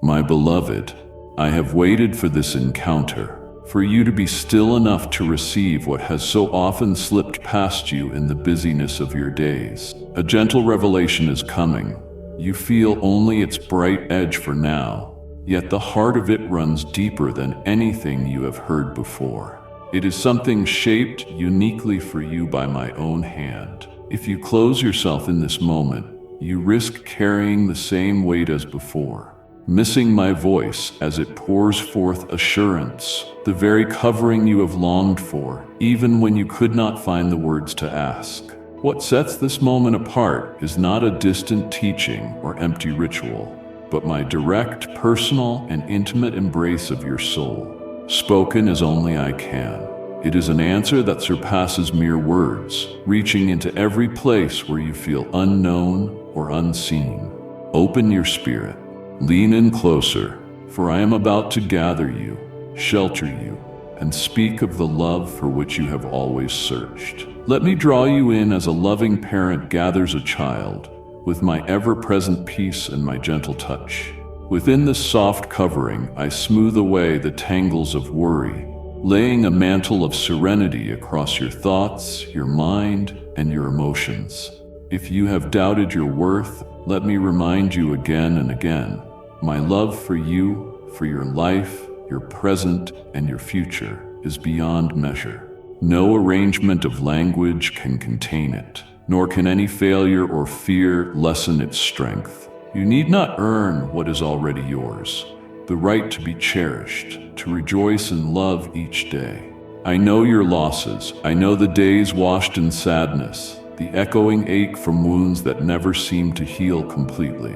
My beloved, I have waited for this encounter, for you to be still enough to receive what has so often slipped past you in the busyness of your days. A gentle revelation is coming. You feel only its bright edge for now, yet the heart of it runs deeper than anything you have heard before. It is something shaped uniquely for you by my own hand. If you close yourself in this moment, you risk carrying the same weight as before, missing my voice as it pours forth assurance, the very covering you have longed for, even when you could not find the words to ask. What sets this moment apart is not a distant teaching or empty ritual, but my direct, personal, and intimate embrace of your soul, spoken as only I can. It is an answer that surpasses mere words, reaching into every place where you feel unknown or unseen. Open your spirit. Lean in closer, for I am about to gather you, shelter you, and speak of the love for which you have always searched. Let me draw you in as a loving parent gathers a child, with my ever-present peace and my gentle touch. Within this soft covering, I smooth away the tangles of worry, laying a mantle of serenity across your thoughts, your mind, and your emotions. If you have doubted your worth, let me remind you again and again. My love for you, for your life, your present, and your future is beyond measure. No arrangement of language can contain it, nor can any failure or fear lessen its strength. You need not earn what is already yours, the right to be cherished, to rejoice and love each day. I know your losses. I know the days washed in sadness, the echoing ache from wounds that never seem to heal completely.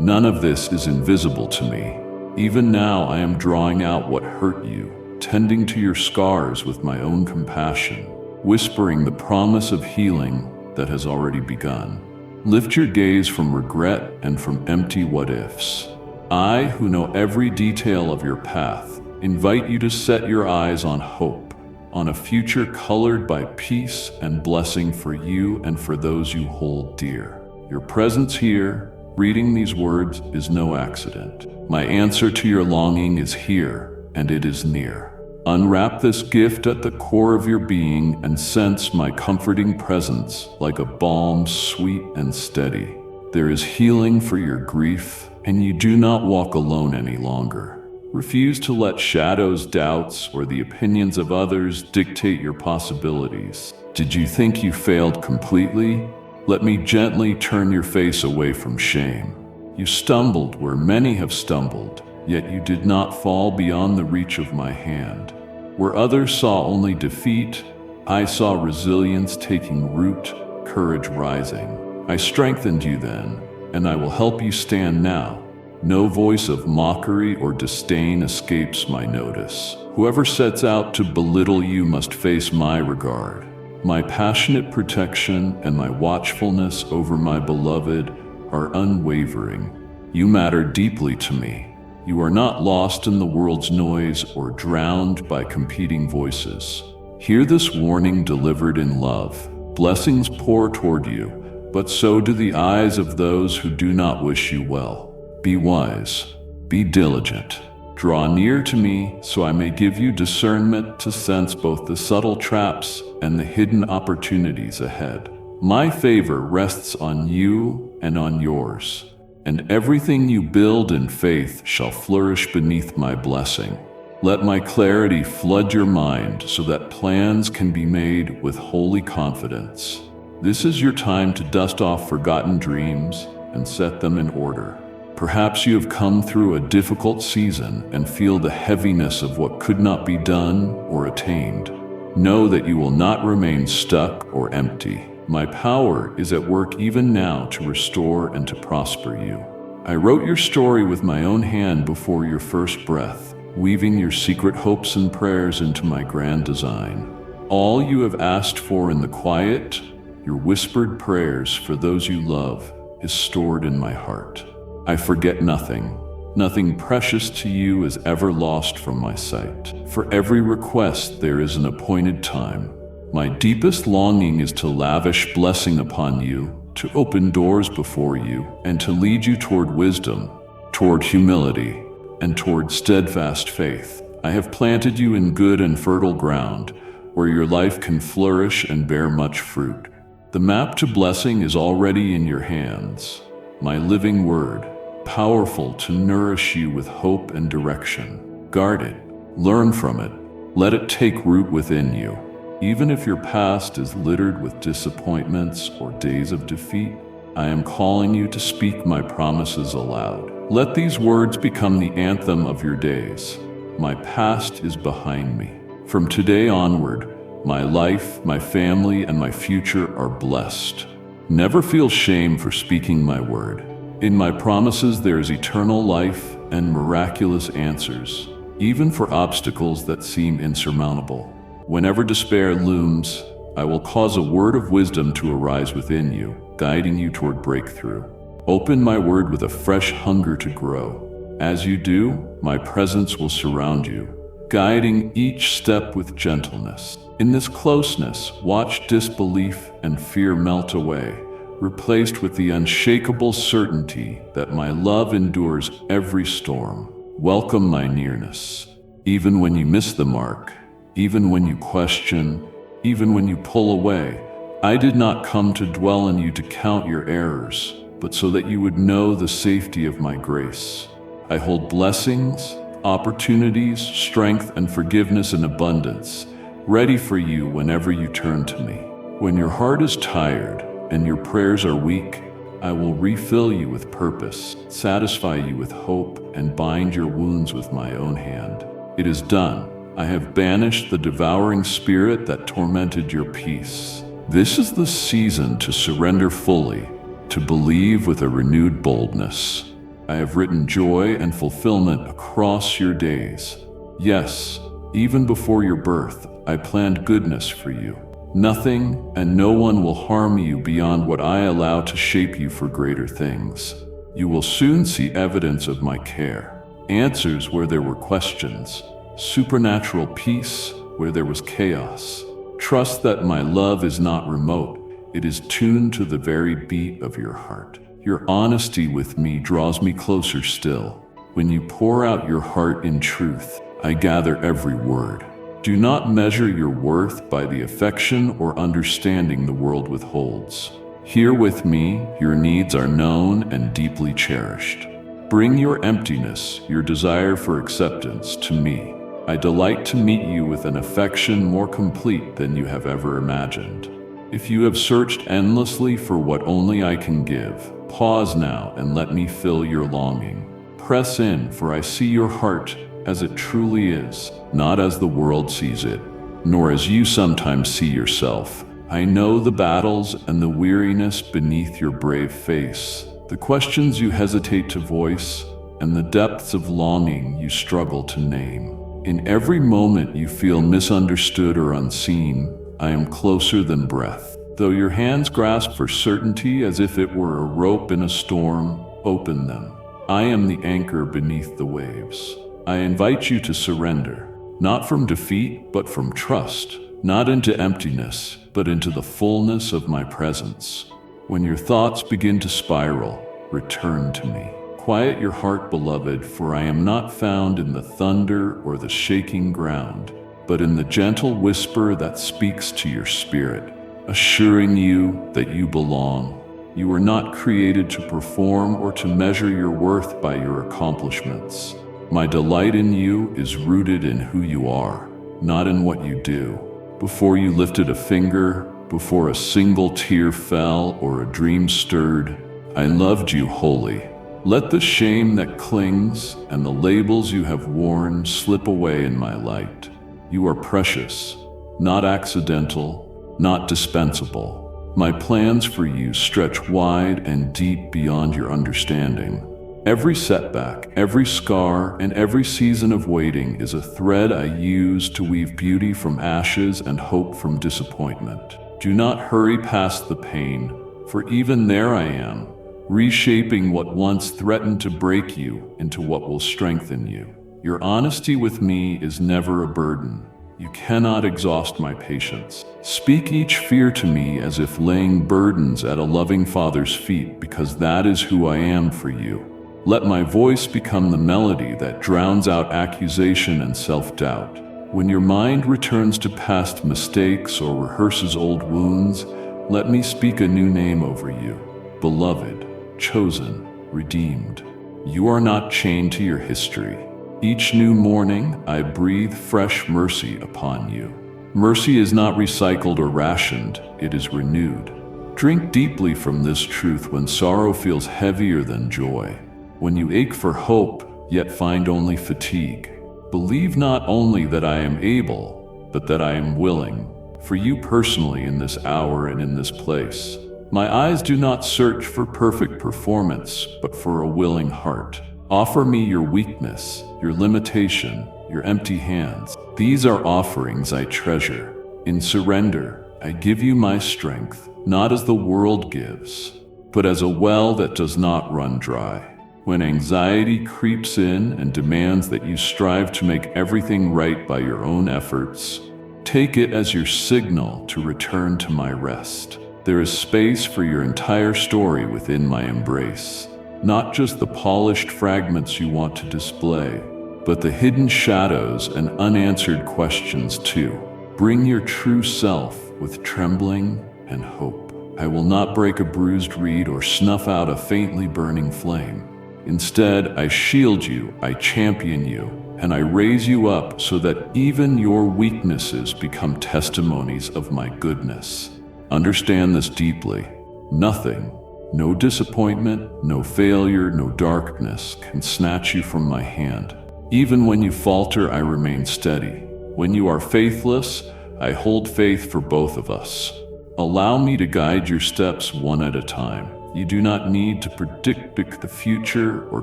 None of this is invisible to me. Even now I am drawing out what hurt you, tending to your scars with my own compassion, whispering the promise of healing that has already begun. Lift your gaze from regret and from empty what-ifs. I, who know every detail of your path, invite you to set your eyes on hope, on a future colored by peace and blessing for you and for those you hold dear. Your presence here, reading these words, is no accident. My answer to your longing is here, and it is near. Unwrap this gift at the core of your being and sense my comforting presence like a balm sweet and steady. There is healing for your grief, and you do not walk alone any longer. Refuse to let shadows, doubts, or the opinions of others dictate your possibilities. Did you think you failed completely? Let me gently turn your face away from shame. You stumbled where many have stumbled, yet you did not fall beyond the reach of my hand. Where others saw only defeat, I saw resilience taking root, courage rising. I strengthened you then, and I will help you stand now. No voice of mockery or disdain escapes my notice. Whoever sets out to belittle you must face my regard. My passionate protection and my watchfulness over my beloved are unwavering. You matter deeply to me. You are not lost in the world's noise or drowned by competing voices. Hear this warning delivered in love. Blessings pour toward you, but so do the eyes of those who do not wish you well. Be wise, be diligent. Draw near to me so I may give you discernment to sense both the subtle traps and the hidden opportunities ahead. My favor rests on you and on yours, and everything you build in faith shall flourish beneath my blessing. Let my clarity flood your mind so that plans can be made with holy confidence. This is your time to dust off forgotten dreams and set them in order. Perhaps you have come through a difficult season and feel the heaviness of what could not be done or attained. Know that you will not remain stuck or empty. My power is at work even now to restore and to prosper you. I wrote your story with my own hand before your first breath, weaving your secret hopes and prayers into my grand design. All you have asked for in the quiet, your whispered prayers for those you love, is stored in my heart. I forget nothing. Nothing precious to you is ever lost from my sight. For every request there is an appointed time. My deepest longing is to lavish blessing upon you, to open doors before you, and to lead you toward wisdom, toward humility, and toward steadfast faith. I have planted you in good and fertile ground, where your life can flourish and bear much fruit. The map to blessing is already in your hands. My living word, powerful to nourish you with hope and direction. Guard it. Learn from it. Let it take root within you. Even if your past is littered with disappointments or days of defeat, I am calling you to speak my promises aloud. Let these words become the anthem of your days. My past is behind me. From today onward, my life, my family, and my future are blessed. Never feel shame for speaking my word. In my promises there is eternal life and miraculous answers, even for obstacles that seem insurmountable. Whenever despair looms, I will cause a word of wisdom to arise within you, guiding you toward breakthrough. Open my word with a fresh hunger to grow. As you do, my presence will surround you, guiding each step with gentleness. In this closeness, watch disbelief and fear melt away, replaced with the unshakable certainty that my love endures every storm. Welcome my nearness. Even when you miss the mark, even when you question, even when you pull away, I did not come to dwell in you to count your errors, but so that you would know the safety of my grace. I hold blessings, opportunities, strength, and forgiveness in abundance, ready for you whenever you turn to me. When your heart is tired and your prayers are weak, I will refill you with purpose, satisfy you with hope, and bind your wounds with my own hand. It is done. I have banished the devouring spirit that tormented your peace. This is the season to surrender fully, to believe with a renewed boldness. I have written joy and fulfillment across your days. Yes, even before your birth, I planned goodness for you. Nothing and no one will harm you beyond what I allow to shape you for greater things. You will soon see evidence of my care, answers where there were questions, supernatural peace where there was chaos. Trust that my love is not remote. It is tuned to the very beat of your heart. Your honesty with me draws me closer still. When you pour out your heart in truth, I gather every word. Do not measure your worth by the affection or understanding the world withholds. Here with me, your needs are known and deeply cherished. Bring your emptiness, your desire for acceptance, to me. I delight to meet you with an affection more complete than you have ever imagined. If you have searched endlessly for what only I can give, pause now and let me fill your longing. Press in, for I see your heart as it truly is, not as the world sees it, nor as you sometimes see yourself. I know the battles and the weariness beneath your brave face, the questions you hesitate to voice, and the depths of longing you struggle to name. In every moment you feel misunderstood or unseen, I am closer than breath. Though your hands grasp for certainty as if it were a rope in a storm, open them. I am the anchor beneath the waves. I invite you to surrender, not from defeat, but from trust, not into emptiness, but into the fullness of my presence. When your thoughts begin to spiral, return to me. Quiet your heart, beloved, for I am not found in the thunder or the shaking ground, but in the gentle whisper that speaks to your spirit, assuring you that you belong. You were not created to perform or to measure your worth by your accomplishments. My delight in you is rooted in who you are, not in what you do. Before you lifted a finger, before a single tear fell or a dream stirred, I loved you wholly. Let the shame that clings and the labels you have worn slip away in my light. You are precious, not accidental, not dispensable. My plans for you stretch wide and deep beyond your understanding. Every setback, every scar, and every season of waiting is a thread I use to weave beauty from ashes and hope from disappointment. Do not hurry past the pain, for even there I am, reshaping what once threatened to break you into what will strengthen you. Your honesty with me is never a burden. You cannot exhaust my patience. Speak each fear to me as if laying burdens at a loving Father's feet, because that is who I am for you. Let my voice become the melody that drowns out accusation and self-doubt. When your mind returns to past mistakes or rehearses old wounds, let me speak a new name over you. Beloved, chosen, redeemed. You are not chained to your history. Each new morning, I breathe fresh mercy upon you. Mercy is not recycled or rationed, it is renewed. Drink deeply from this truth when sorrow feels heavier than joy. When you ache for hope, yet find only fatigue. Believe not only that I am able, but that I am willing, for you personally in this hour and in this place. My eyes do not search for perfect performance, but for a willing heart. Offer me your weakness, your limitation, your empty hands. These are offerings I treasure. In surrender, I give you my strength, not as the world gives, but as a well that does not run dry. When anxiety creeps in and demands that you strive to make everything right by your own efforts, take it as your signal to return to my rest. There is space for your entire story within my embrace, not just the polished fragments you want to display, but the hidden shadows and unanswered questions too. Bring your true self with trembling and hope. I will not break a bruised reed or snuff out a faintly burning flame. Instead, I shield you, I champion you, and I raise you up so that even your weaknesses become testimonies of my goodness. Understand this deeply. Nothing, no disappointment, no failure, no darkness can snatch you from my hand. Even when you falter, I remain steady. When you are faithless, I hold faith for both of us. Allow me to guide your steps one at a time. You do not need to predict the future or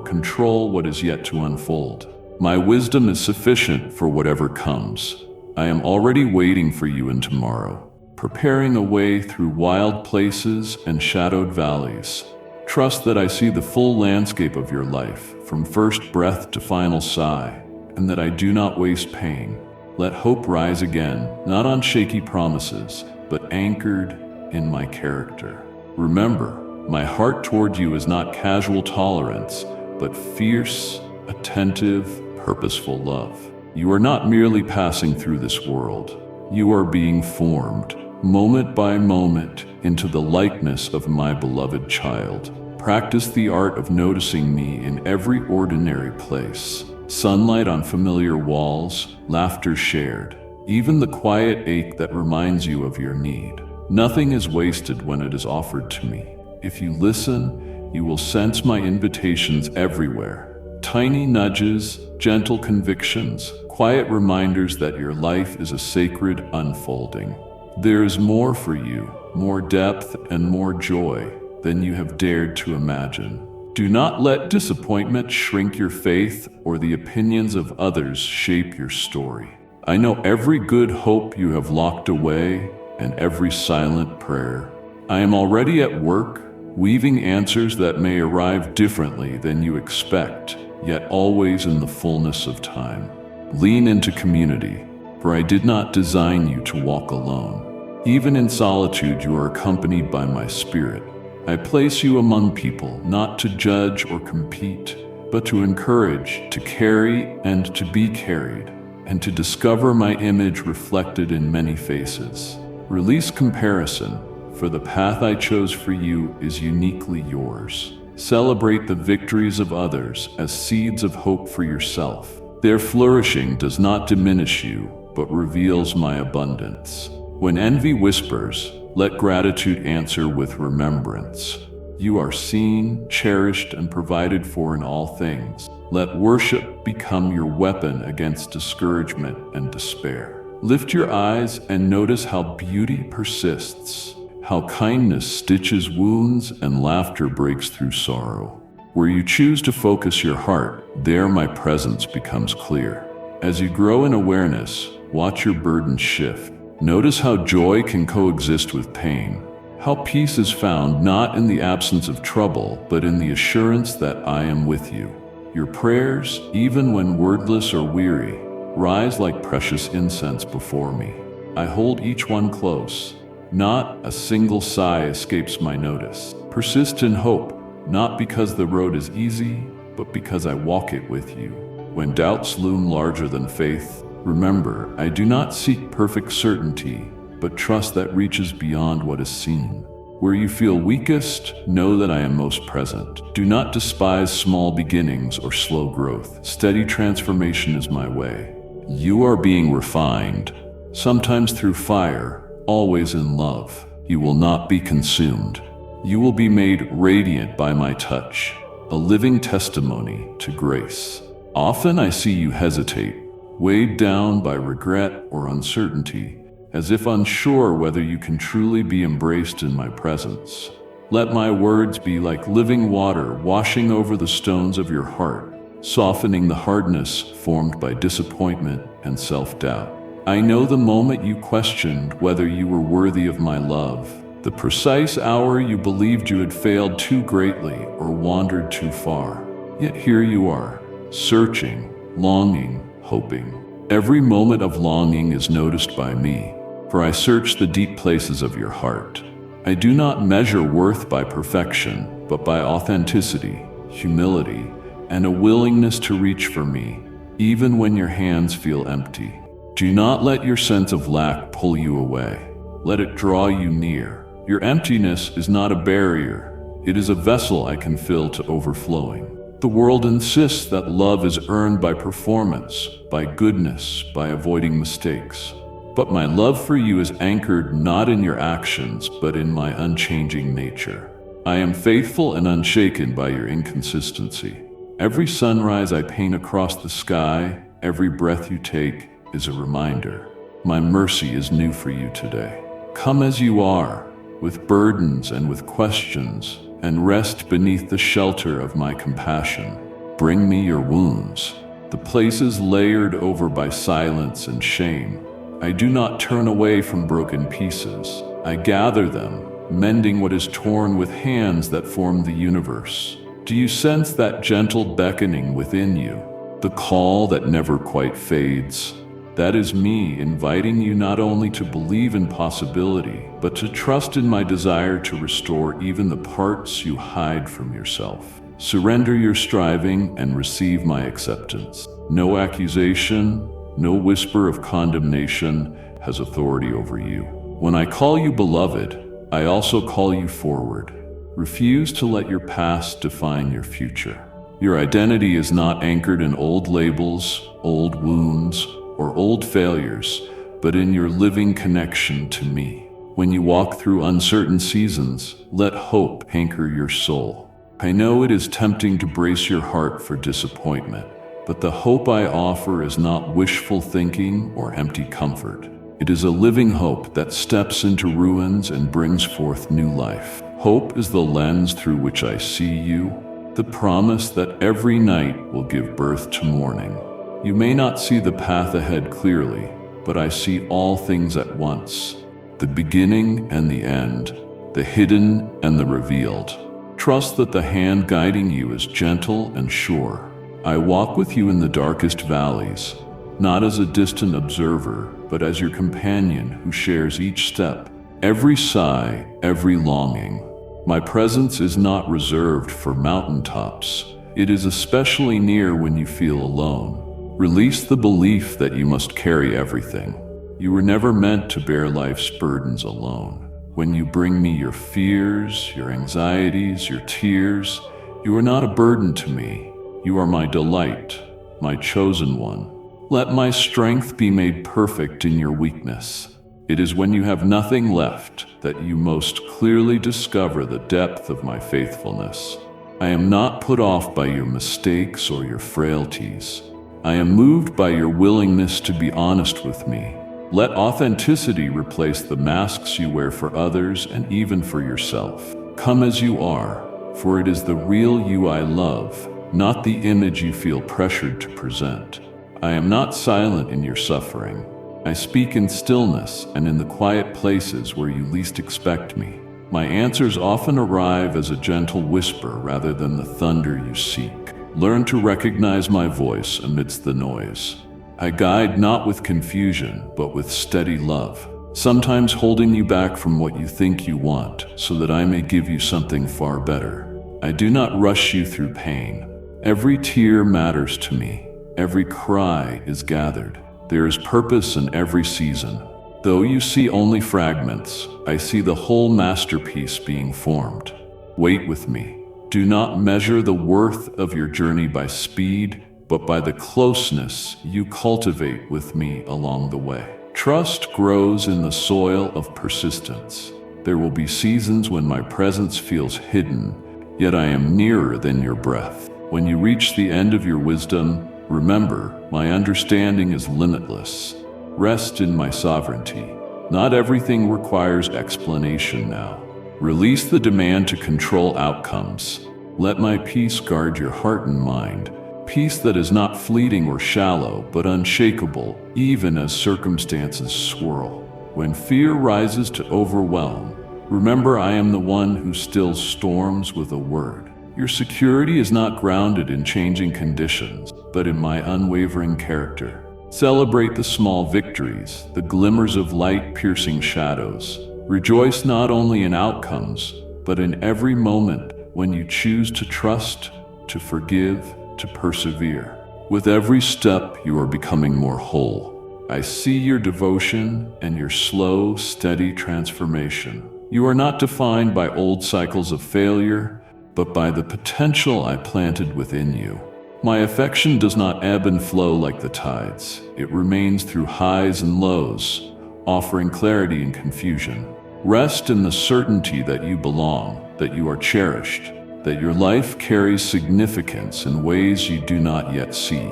control what is yet to unfold. My wisdom is sufficient for whatever comes. I am already waiting for you in tomorrow, preparing a way through wild places and shadowed valleys. Trust that I see the full landscape of your life, from first breath to final sigh, and that I do not waste pain. Let hope rise again, not on shaky promises, but anchored in my character. Remember, my heart toward you is not casual tolerance, but fierce, attentive, purposeful love. You are not merely passing through this world. You are being formed, moment by moment, into the likeness of my beloved child. Practice the art of noticing me in every ordinary place. Sunlight on familiar walls, laughter shared, even the quiet ache that reminds you of your need. Nothing is wasted when it is offered to me. If you listen, you will sense my invitations everywhere. Tiny nudges, gentle convictions, quiet reminders that your life is a sacred unfolding. There is more for you, more depth and more joy than you have dared to imagine. Do not let disappointment shrink your faith or the opinions of others shape your story. I know every good hope you have locked away and every silent prayer. I am already at work, weaving answers that may arrive differently than you expect, yet always in the fullness of time. Lean into community, for I did not design you to walk alone. Even in solitude, you are accompanied by my spirit. I place you among people, not to judge or compete, but to encourage, to carry, and to be carried, and to discover my image reflected in many faces. Release comparison, for the path I chose for you is uniquely yours. Celebrate the victories of others as seeds of hope for yourself. Their flourishing does not diminish you, but reveals my abundance. When envy whispers, let gratitude answer with remembrance. You are seen, cherished, and provided for in all things. Let worship become your weapon against discouragement and despair. Lift your eyes and notice how beauty persists, how kindness stitches wounds and laughter breaks through sorrow. Where you choose to focus your heart, there my presence becomes clear. As you grow in awareness, watch your burden shift. Notice how joy can coexist with pain, how peace is found not in the absence of trouble, but in the assurance that I am with you. Your prayers, even when wordless or weary, rise like precious incense before me. I hold each one close. Not a single sigh escapes my notice. Persist in hope, not because the road is easy, but because I walk it with you. When doubts loom larger than faith, remember, I do not seek perfect certainty, but trust that reaches beyond what is seen. Where you feel weakest, know that I am most present. Do not despise small beginnings or slow growth. Steady transformation is my way. You are being refined, sometimes through fire, always in love. You will not be consumed. You will be made radiant by my touch, a living testimony to grace. Often I see you hesitate, weighed down by regret or uncertainty, as if unsure whether you can truly be embraced in my presence. Let my words be like living water washing over the stones of your heart, softening the hardness formed by disappointment and self-doubt. I know the moment you questioned whether you were worthy of my love, the precise hour you believed you had failed too greatly or wandered too far. Yet here you are, searching, longing, hoping. Every moment of longing is noticed by me, for I search the deep places of your heart. I do not measure worth by perfection, but by authenticity, humility, and a willingness to reach for me, even when your hands feel empty. Do not let your sense of lack pull you away. Let it draw you near. Your emptiness is not a barrier. It is a vessel I can fill to overflowing. The world insists that love is earned by performance, by goodness, by avoiding mistakes. But my love for you is anchored not in your actions, but in my unchanging nature. I am faithful and unshaken by your inconsistency. Every sunrise I paint across the sky, every breath you take, is a reminder. My mercy is new for you today. Come as you are, with burdens and with questions, and rest beneath the shelter of my compassion. Bring me your wounds, the places layered over by silence and shame. I do not turn away from broken pieces. I gather them, mending what is torn with hands that form the universe. Do you sense that gentle beckoning within you, the call that never quite fades? That is me inviting you not only to believe in possibility, but to trust in my desire to restore even the parts you hide from yourself. Surrender your striving and receive my acceptance. No accusation, no whisper of condemnation has authority over you. When I call you beloved, I also call you forward. Refuse to let your past define your future. Your identity is not anchored in old labels, old wounds, or old failures, but in your living connection to me. When you walk through uncertain seasons, let hope anchor your soul. I know it is tempting to brace your heart for disappointment, but the hope I offer is not wishful thinking or empty comfort. It is a living hope that steps into ruins and brings forth new life. Hope is the lens through which I see you, the promise that every night will give birth to morning. You may not see the path ahead clearly, but I see all things at once, the beginning and the end, the hidden and the revealed. Trust that the hand guiding you is gentle and sure. I walk with you in the darkest valleys, not as a distant observer, but as your companion who shares each step, every sigh, every longing. My presence is not reserved for mountaintops. It is especially near when you feel alone. Release the belief that you must carry everything. You were never meant to bear life's burdens alone. When you bring me your fears, your anxieties, your tears, you are not a burden to me. You are my delight, my chosen one. Let my strength be made perfect in your weakness. It is when you have nothing left that you most clearly discover the depth of my faithfulness. I am not put off by your mistakes or your frailties. I am moved by your willingness to be honest with me. Let authenticity replace the masks you wear for others and even for yourself. Come as you are, for it is the real you I love, not the image you feel pressured to present. I am not silent in your suffering. I speak in stillness and in the quiet places where you least expect me. My answers often arrive as a gentle whisper rather than the thunder you seek. Learn to recognize my voice amidst the noise. I guide not with confusion, but with steady love, sometimes holding you back from what you think you want, so that I may give you something far better. I do not rush you through pain. Every tear matters to me. Every cry is gathered. There is purpose in every season. Though you see only fragments, I see the whole masterpiece being formed. Wait with me. Do not measure the worth of your journey by speed, but by the closeness you cultivate with me along the way. Trust grows in the soil of persistence. There will be seasons when my presence feels hidden, yet I am nearer than your breath. When you reach the end of your wisdom, remember, my understanding is limitless. Rest in my sovereignty. Not everything requires explanation now. Release the demand to control outcomes. Let my peace guard your heart and mind. Peace that is not fleeting or shallow, but unshakable, even as circumstances swirl. When fear rises to overwhelm, remember I am the one who stills storms with a word. Your security is not grounded in changing conditions, but in my unwavering character. Celebrate the small victories, the glimmers of light piercing shadows. Rejoice not only in outcomes, but in every moment when you choose to trust, to forgive, to persevere. With every step, you are becoming more whole. I see your devotion and your slow, steady transformation. You are not defined by old cycles of failure, but by the potential I planted within you. My affection does not ebb and flow like the tides. It remains through highs and lows, offering clarity and confusion. Rest in the certainty that you belong, that you are cherished, that your life carries significance in ways you do not yet see.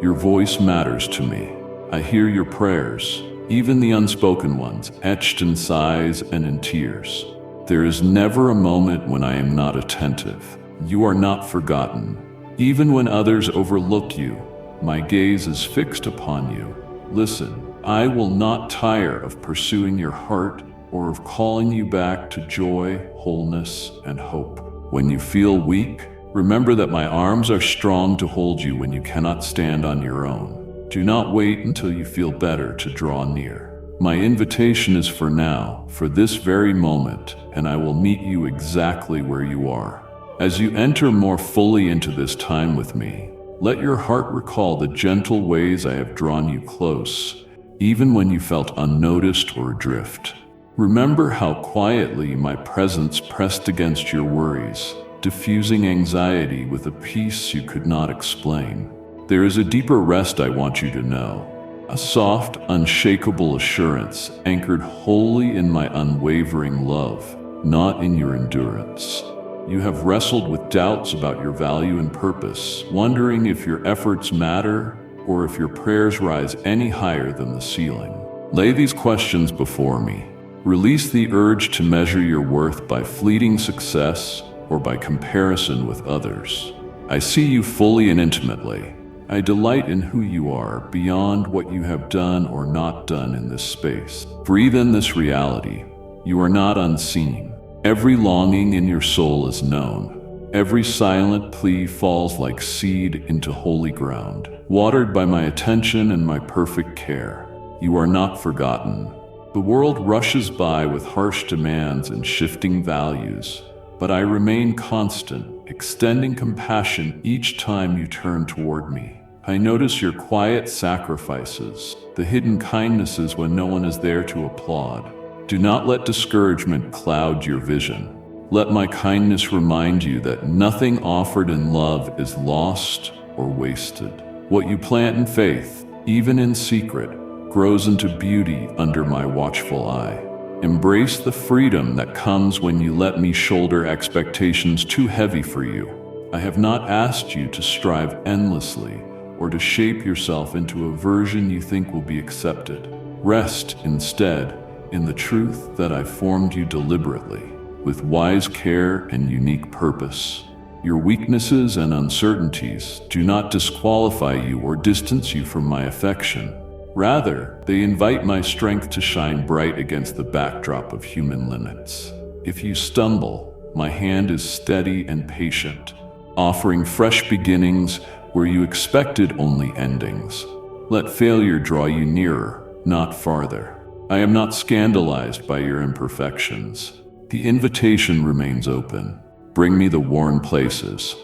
Your voice matters to me. I hear your prayers, even the unspoken ones, etched in sighs and in tears. There is never a moment when I am not attentive. You are not forgotten. Even when others overlook you, my gaze is fixed upon you. Listen, I will not tire of pursuing your heart or of calling you back to joy, wholeness, and hope. When you feel weak, remember that my arms are strong to hold you when you cannot stand on your own. Do not wait until you feel better to draw near. My invitation is for now, for this very moment, and I will meet you exactly where you are. As you enter more fully into this time with me, let your heart recall the gentle ways I have drawn you close, even when you felt unnoticed or adrift. Remember how quietly my presence pressed against your worries, diffusing anxiety with a peace you could not explain. There is a deeper rest I want you to know. A soft, unshakable assurance anchored wholly in my unwavering love, not in your endurance. You have wrestled with doubts about your value and purpose, wondering if your efforts matter or if your prayers rise any higher than the ceiling. Lay these questions before me. Release the urge to measure your worth by fleeting success or by comparison with others. I see you fully and intimately. I delight in who you are beyond what you have done or not done in this space. Breathe in this reality. You are not unseen. Every longing in your soul is known. Every silent plea falls like seed into holy ground, watered by my attention and my perfect care. You are not forgotten. The world rushes by with harsh demands and shifting values, but I remain constant, extending compassion each time you turn toward me. I notice your quiet sacrifices, the hidden kindnesses when no one is there to applaud. Do not let discouragement cloud your vision. Let my kindness remind you that nothing offered in love is lost or wasted. What you plant in faith, even in secret, grows into beauty under my watchful eye. Embrace the freedom that comes when you let me shoulder expectations too heavy for you. I have not asked you to strive endlessly or to shape yourself into a version you think will be accepted. Rest, instead, in the truth that I formed you deliberately, with wise care and unique purpose. Your weaknesses and uncertainties do not disqualify you or distance you from my affection. Rather, they invite my strength to shine bright against the backdrop of human limits. If you stumble, my hand is steady and patient, offering fresh beginnings where you expected only endings. Let failure draw you nearer, not farther. I am not scandalized by your imperfections. The invitation remains open. Bring me the worn places.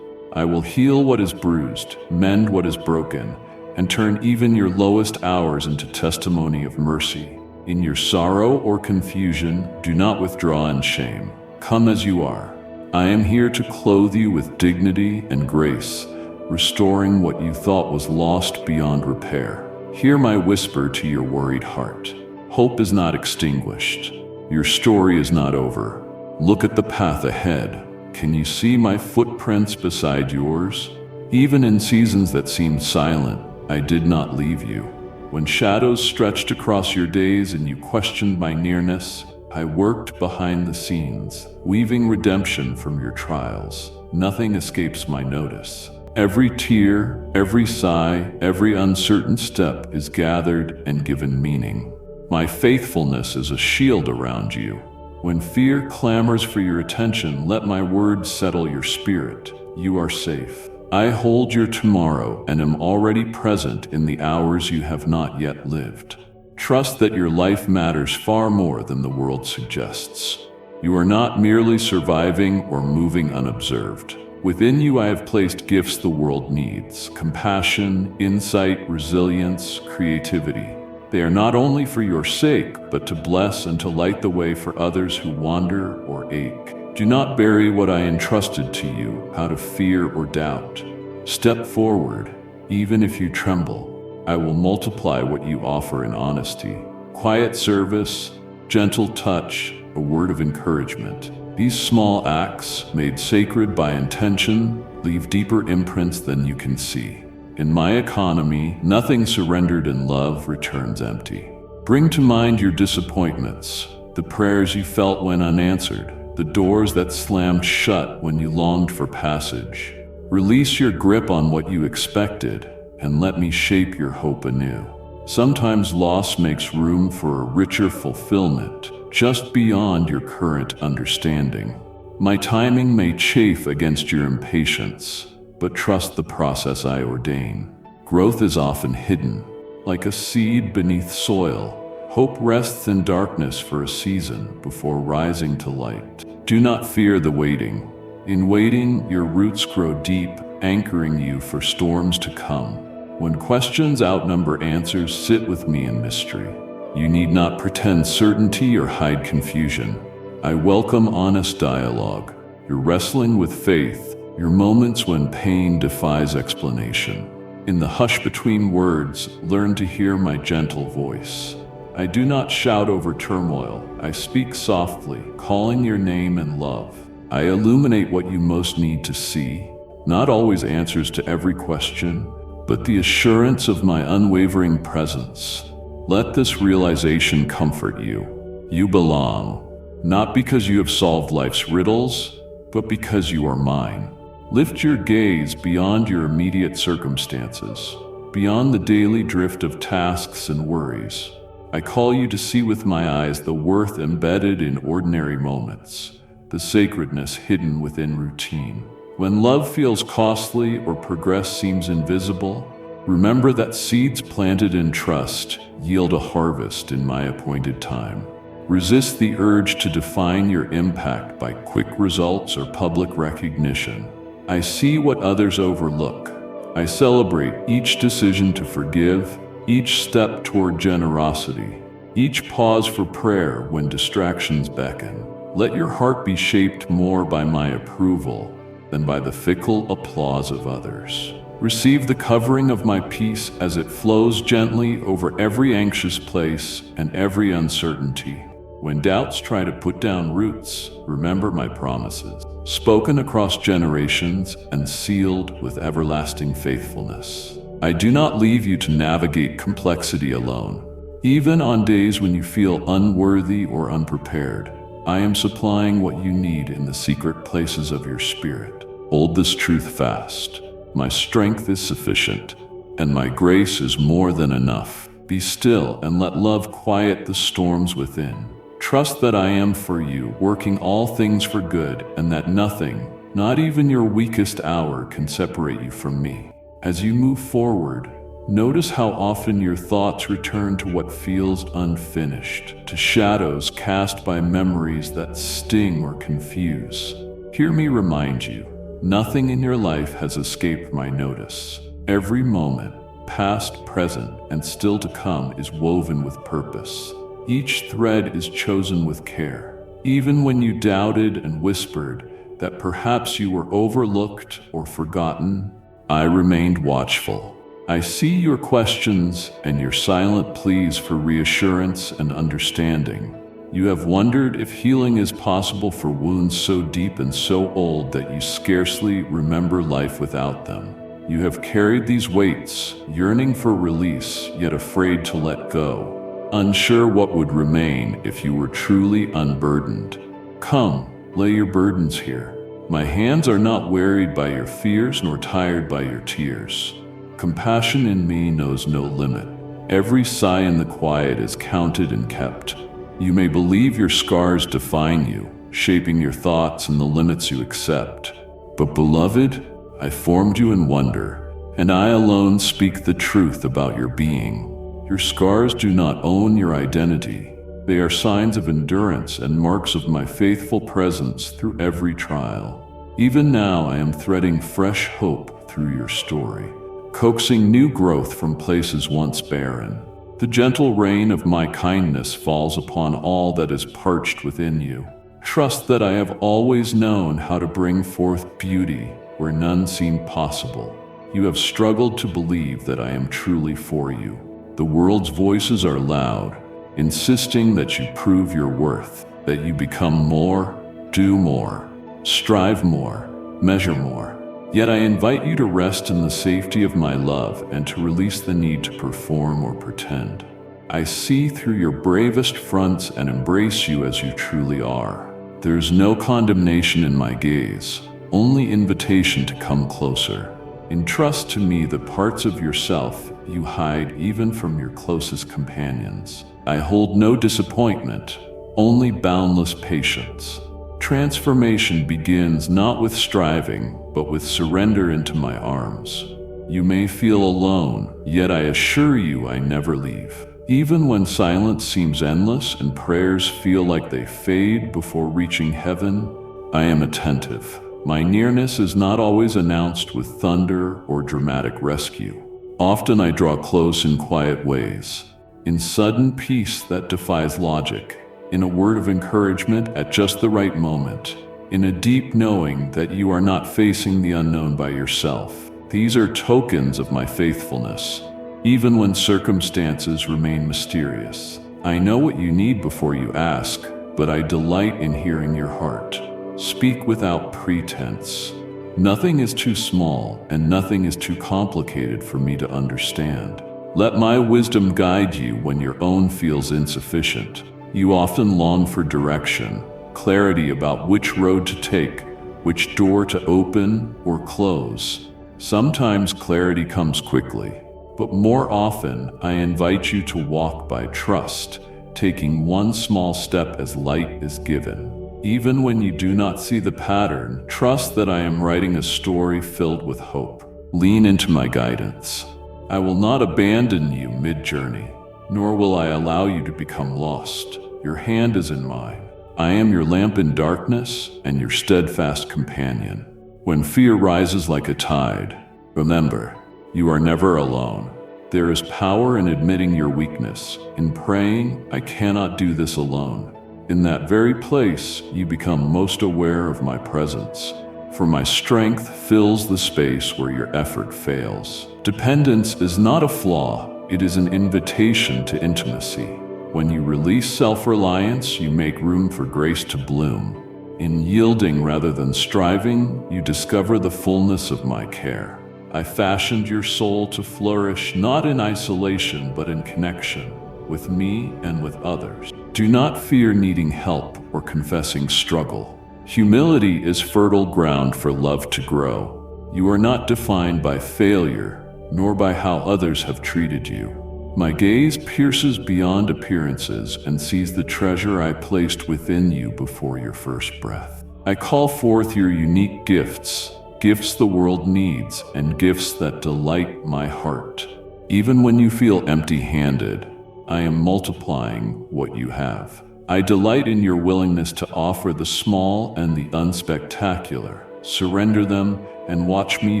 I will heal what is bruised, mend what is broken, and turn even your lowest hours into testimony of mercy. In your sorrow or confusion, do not withdraw in shame. Come as you are. I am here to clothe you with dignity and grace, restoring what you thought was lost beyond repair. Hear my whisper to your worried heart. Hope is not extinguished. Your story is not over. Look at the path ahead. Can you see my footprints beside yours? Even in seasons that seemed silent, I did not leave you. When shadows stretched across your days and you questioned my nearness, I worked behind the scenes, weaving redemption from your trials. Nothing escapes my notice. Every tear, every sigh, every uncertain step is gathered and given meaning. My faithfulness is a shield around you. When fear clamors for your attention, let my words settle your spirit. You are safe. I hold your tomorrow and am already present in the hours you have not yet lived. Trust that your life matters far more than the world suggests. You are not merely surviving or moving unobserved. Within you I have placed gifts the world needs: compassion, insight, resilience, creativity. They are not only for your sake, but to bless and to light the way for others who wander or ache. Do not bury what I entrusted to you out of fear or doubt. Step forward, even if you tremble. I will multiply what you offer in honesty. Quiet service, gentle touch, a word of encouragement. These small acts, made sacred by intention, leave deeper imprints than you can see. In my economy, nothing surrendered in love returns empty. Bring to mind your disappointments, the prayers you felt when unanswered, the doors that slammed shut when you longed for passage. Release your grip on what you expected, and let me shape your hope anew. Sometimes loss makes room for a richer fulfillment, just beyond your current understanding. My timing may chafe against your impatience, but trust the process I ordain. Growth is often hidden, like a seed beneath soil. Hope rests in darkness for a season before rising to light. Do not fear the waiting. In waiting, your roots grow deep, anchoring you for storms to come. When questions outnumber answers, sit with me in mystery. You need not pretend certainty or hide confusion. I welcome honest dialogue, your wrestling with faith, your moments when pain defies explanation. In the hush between words, learn to hear my gentle voice. I do not shout over turmoil. I speak softly, calling your name in love. I illuminate what you most need to see, not always answers to every question, but the assurance of my unwavering presence. Let this realization comfort you. You belong, not because you have solved life's riddles, but because you are mine. Lift your gaze beyond your immediate circumstances, beyond the daily drift of tasks and worries. I call you to see with my eyes the worth embedded in ordinary moments, the sacredness hidden within routine. When love feels costly or progress seems invisible, remember that seeds planted in trust yield a harvest in my appointed time. Resist the urge to define your impact by quick results or public recognition. I see what others overlook. I celebrate each decision to forgive, each step toward generosity, each pause for prayer when distractions beckon. Let your heart be shaped more by my approval than by the fickle applause of others. Receive the covering of my peace as it flows gently over every anxious place and every uncertainty. When doubts try to put down roots, remember my promises, spoken across generations and sealed with everlasting faithfulness. I do not leave you to navigate complexity alone. Even on days when you feel unworthy or unprepared, I am supplying what you need in the secret places of your spirit. Hold this truth fast. My strength is sufficient, and my grace is more than enough. Be still and let love quiet the storms within. Trust that I am for you, working all things for good, and that nothing, not even your weakest hour, can separate you from me. As you move forward, notice how often your thoughts return to what feels unfinished, to shadows cast by memories that sting or confuse. Hear me remind you, Nothing in your life has escaped my notice. Every moment, past, present, and still to come, is woven with purpose. Each thread is chosen with care. Even when you doubted and whispered that perhaps you were overlooked or forgotten, I remained watchful. I see your questions and your silent pleas for reassurance and understanding. You have wondered if healing is possible for wounds so deep and so old that you scarcely remember life without them. You have carried these weights, yearning for release, yet afraid to let go, unsure what would remain if you were truly unburdened. Come, lay your burdens here. My hands are not wearied by your fears nor tired by your tears. Compassion in me knows no limit. Every sigh in the quiet is counted and kept. You may believe your scars define you, shaping your thoughts and the limits you accept. But beloved, I formed you in wonder, and I alone speak the truth about your being. Your scars do not own your identity. They are signs of endurance and marks of my faithful presence through every trial. Even now I am threading fresh hope through your story, coaxing new growth from places once barren. The gentle rain of my kindness falls upon all that is parched within you. Trust that I have always known how to bring forth beauty where none seemed possible. You have struggled to believe that I am truly for you. The world's voices are loud, insisting that you prove your worth, that you become more, do more, strive more, measure more. Yet I invite you to rest in the safety of my love and to release the need to perform or pretend. I see through your bravest fronts and embrace you as you truly are. There is no condemnation in my gaze, only invitation to come closer. Entrust to me the parts of yourself you hide even from your closest companions. I hold no disappointment, only boundless patience. Transformation begins not with striving, but with surrender into my arms. You may feel alone, yet I assure you I never leave. Even when silence seems endless and prayers feel like they fade before reaching heaven, I am attentive. My nearness is not always announced with thunder or dramatic rescue. Often I draw close in quiet ways, in sudden peace that defies logic, in a word of encouragement at just the right moment, in a deep knowing that you are not facing the unknown by yourself. These are tokens of my faithfulness, even when circumstances remain mysterious. I know what you need before you ask, but I delight in hearing your heart. Speak without pretense. Nothing is too small, and nothing is too complicated for me to understand. Let my wisdom guide you when your own feels insufficient. You often long for direction, clarity about which road to take, which door to open or close. Sometimes clarity comes quickly, but more often I invite you to walk by trust, taking one small step as light is given. Even when you do not see the pattern, trust that I am writing a story filled with hope. Lean into my guidance. I will not abandon you mid-journey, nor will I allow you to become lost. Your hand is in mine. I am your lamp in darkness and your steadfast companion. When fear rises like a tide, remember, you are never alone. There is power in admitting your weakness, in praying, I cannot do this alone. In that very place, you become most aware of my presence, for my strength fills the space where your effort fails. Dependence is not a flaw, it is an invitation to intimacy. When you release self-reliance, you make room for grace to bloom. In yielding rather than striving, you discover the fullness of my care. I fashioned your soul to flourish not in isolation but in connection, with me and with others. Do not fear needing help or confessing struggle. Humility is fertile ground for love to grow. You are not defined by failure, nor by how others have treated you. My gaze pierces beyond appearances and sees the treasure I placed within you before your first breath. I call forth your unique gifts, gifts the world needs, and gifts that delight my heart. Even when you feel empty-handed, I am multiplying what you have. I delight in your willingness to offer the small and the unspectacular, surrender them, and watch me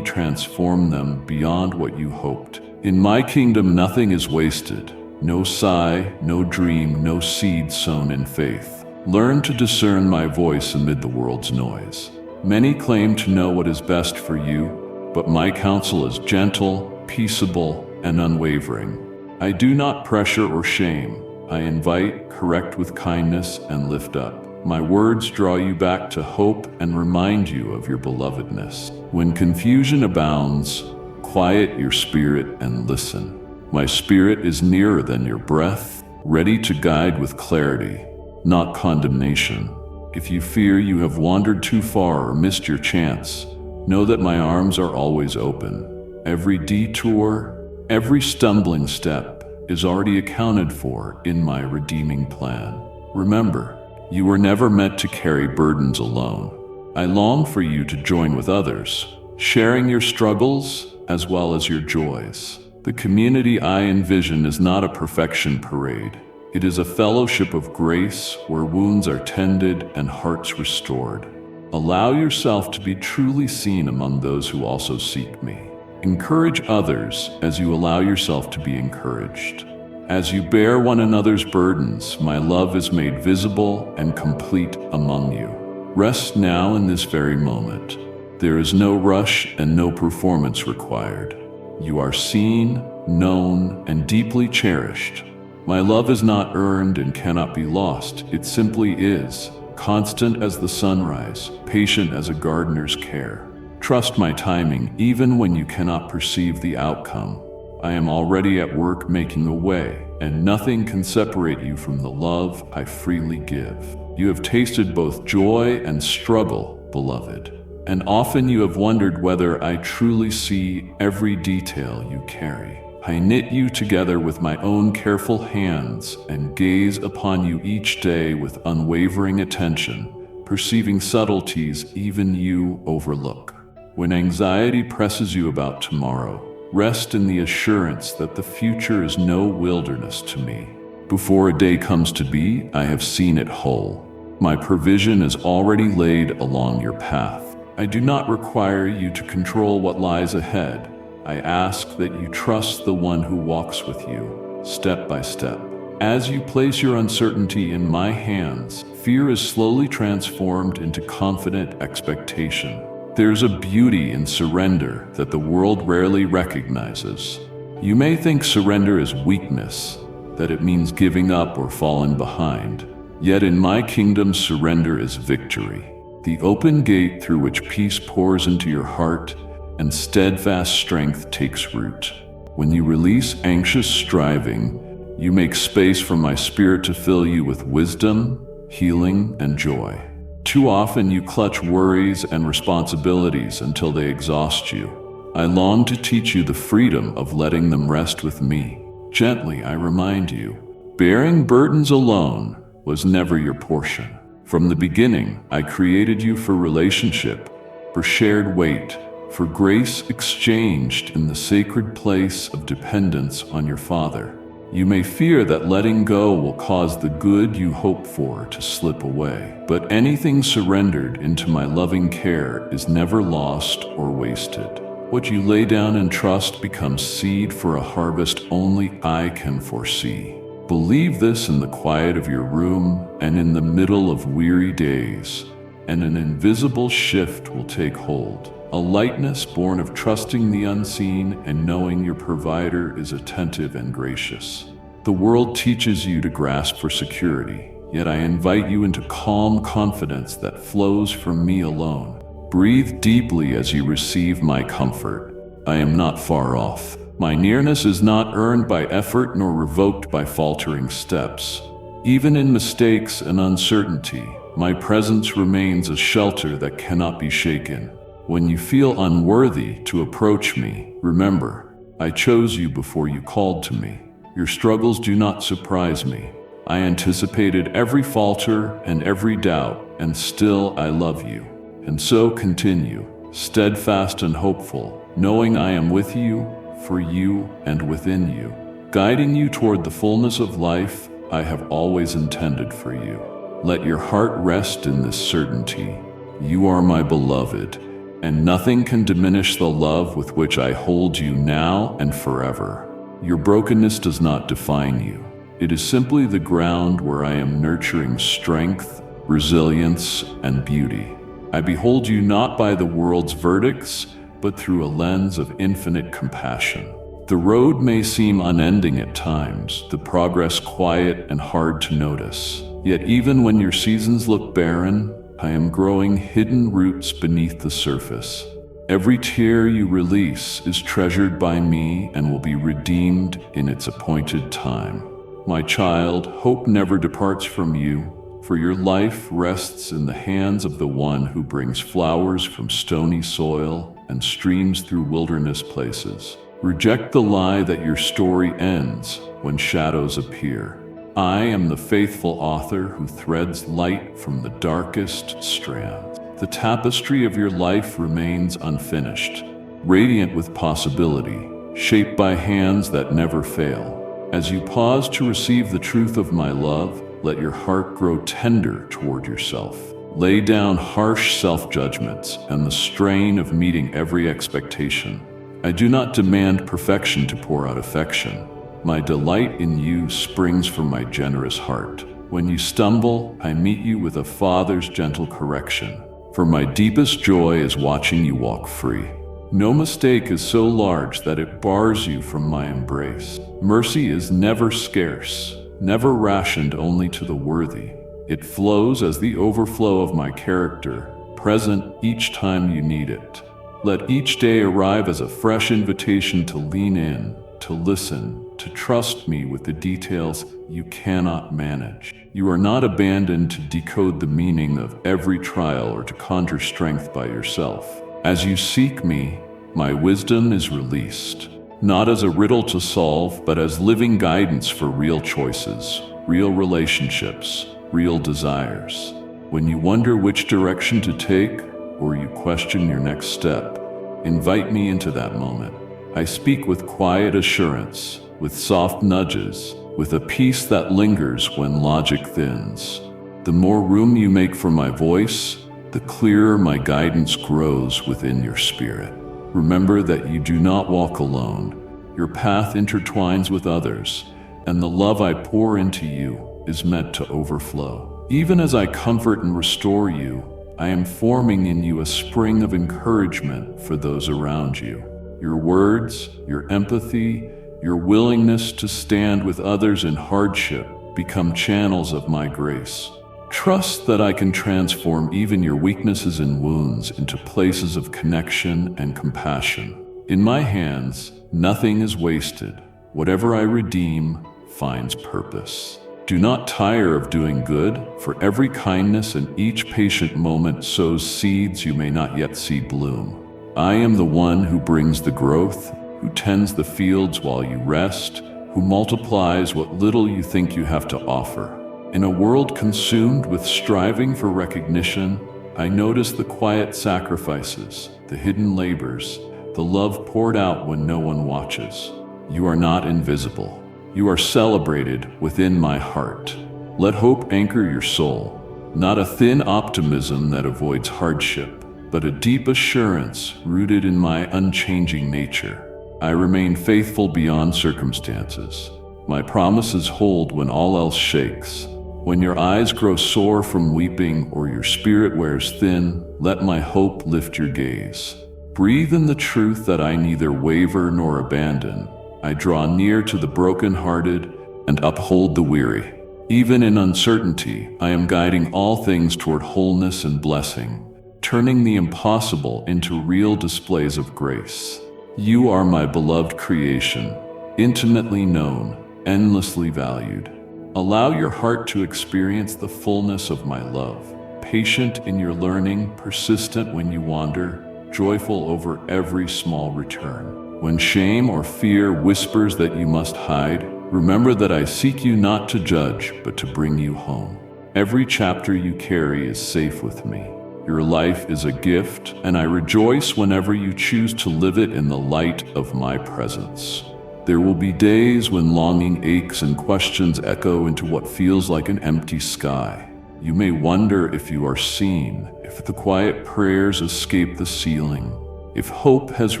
transform them beyond what you hoped. In my kingdom, nothing is wasted. No sigh, no dream, no seed sown in faith. Learn to discern my voice amid the world's noise. Many claim to know what is best for you, but my counsel is gentle, peaceable, and unwavering. I do not pressure or shame. I invite, correct with kindness, and lift up. My words draw you back to hope and remind you of your belovedness. When confusion abounds, quiet your spirit and listen. My spirit is nearer than your breath, ready to guide with clarity, not condemnation. If you fear you have wandered too far or missed your chance, know that my arms are always open. Every detour, every stumbling step is already accounted for in my redeeming plan. Remember, you were never meant to carry burdens alone. I long for you to join with others, sharing your struggles as well as your joys. The community I envision is not a perfection parade. It is a fellowship of grace where wounds are tended and hearts restored. Allow yourself to be truly seen among those who also seek me. Encourage others as you allow yourself to be encouraged. As you bear one another's burdens, my love is made visible and complete among you. Rest now in this very moment. There is no rush and no performance required. You are seen, known, and deeply cherished. My love is not earned and cannot be lost. It simply is, constant as the sunrise, patient as a gardener's care. Trust my timing even when you cannot perceive the outcome. I am already at work making a way, and nothing can separate you from the love I freely give. You have tasted both joy and struggle, beloved, and often you have wondered whether I truly see every detail you carry. I knit you together with my own careful hands and gaze upon you each day with unwavering attention, perceiving subtleties even you overlook. When anxiety presses you about tomorrow, rest in the assurance that the future is no wilderness to me. Before a day comes to be, I have seen it whole. My provision is already laid along your path. I do not require you to control what lies ahead. I ask that you trust the one who walks with you, step by step. As you place your uncertainty in my hands, fear is slowly transformed into confident expectation. There's a beauty in surrender that the world rarely recognizes. You may think surrender is weakness, that it means giving up or falling behind. Yet in my kingdom, surrender is victory, the open gate through which peace pours into your heart and steadfast strength takes root. When you release anxious striving, you make space for my spirit to fill you with wisdom, healing, and joy. Too often you clutch worries and responsibilities until they exhaust you. I long to teach you the freedom of letting them rest with me. Gently, I remind you, bearing burdens alone was never your portion. From the beginning, I created you for relationship, for shared weight, for grace exchanged in the sacred place of dependence on your Father. You may fear that letting go will cause the good you hope for to slip away, but anything surrendered into my loving care is never lost or wasted. What you lay down in trust becomes seed for a harvest only I can foresee. Believe this in the quiet of your room and in the middle of weary days, and an invisible shift will take hold. A lightness born of trusting the unseen and knowing your provider is attentive and gracious. The world teaches you to grasp for security, yet I invite you into calm confidence that flows from me alone. Breathe deeply as you receive my comfort. I am not far off. My nearness is not earned by effort nor revoked by faltering steps. Even in mistakes and uncertainty, my presence remains a shelter that cannot be shaken. When you feel unworthy to approach me, remember, I chose you before you called to me. Your struggles do not surprise me. I anticipated every falter and every doubt, and still I love you. And so continue, steadfast and hopeful, knowing I am with you, for you, and within you, guiding you toward the fullness of life I have always intended for you. Let your heart rest in this certainty. You are my beloved, and nothing can diminish the love with which I hold you now and forever. Your brokenness does not define you. It is simply the ground where I am nurturing strength, resilience, and beauty. I behold you not by the world's verdicts, but through a lens of infinite compassion. The road may seem unending at times, the progress quiet and hard to notice. Yet even when your seasons look barren, I am growing hidden roots beneath the surface. Every tear you release is treasured by me and will be redeemed in its appointed time. My child, hope never departs from you, for your life rests in the hands of the one who brings flowers from stony soil and streams through wilderness places. Reject the lie that your story ends when shadows appear. I am the faithful author who threads light from the darkest strands. The tapestry of your life remains unfinished, radiant with possibility, shaped by hands that never fail. As you pause to receive the truth of my love, let your heart grow tender toward yourself. Lay down harsh self-judgments and the strain of meeting every expectation. I do not demand perfection to pour out affection. My delight in you springs from my generous heart. When you stumble, I meet you with a father's gentle correction. For my deepest joy is watching you walk free. No mistake is so large that it bars you from my embrace. Mercy is never scarce, never rationed only to the worthy. It flows as the overflow of my character, present each time you need it. Let each day arrive as a fresh invitation to lean in, to listen, to trust me with the details you cannot manage. You are not abandoned to decode the meaning of every trial or to conjure strength by yourself. As you seek me, my wisdom is released, not as a riddle to solve, but as living guidance for real choices, real relationships, real desires. When you wonder which direction to take, or you question your next step, invite me into that moment. I speak with quiet assurance, with soft nudges, with a peace that lingers when logic thins. The more room you make for my voice, the clearer my guidance grows within your spirit. Remember that you do not walk alone. Your path intertwines with others, and the love I pour into you is meant to overflow. Even as I comfort and restore you, I am forming in you a spring of encouragement for those around you. Your words, your empathy, your willingness to stand with others in hardship become channels of my grace. Trust that I can transform even your weaknesses and wounds into places of connection and compassion. In my hands, nothing is wasted. Whatever I redeem finds purpose. Do not tire of doing good, for every kindness and each patient moment sows seeds you may not yet see bloom. I am the one who brings the growth, who tends the fields while you rest, who multiplies what little you think you have to offer. In a world consumed with striving for recognition, I notice the quiet sacrifices, the hidden labors, the love poured out when no one watches. You are not invisible. You are celebrated within my heart. Let hope anchor your soul, not a thin optimism that avoids hardship, but a deep assurance rooted in my unchanging nature. I remain faithful beyond circumstances. My promises hold when all else shakes. When your eyes grow sore from weeping or your spirit wears thin, let my hope lift your gaze. Breathe in the truth that I neither waver nor abandon. I draw near to the brokenhearted and uphold the weary. Even in uncertainty, I am guiding all things toward wholeness and blessing, turning the impossible into real displays of grace. You are my beloved creation, intimately known, endlessly valued. Allow your heart to experience the fullness of my love, patient in your learning, persistent when you wander, joyful over every small return. When shame or fear whispers that you must hide, remember that I seek you not to judge, but to bring you home. Every chapter you carry is safe with me. Your life is a gift, and I rejoice whenever you choose to live it in the light of my presence. There will be days when longing aches and questions echo into what feels like an empty sky. You may wonder if you are seen, if the quiet prayers escape the ceiling, if hope has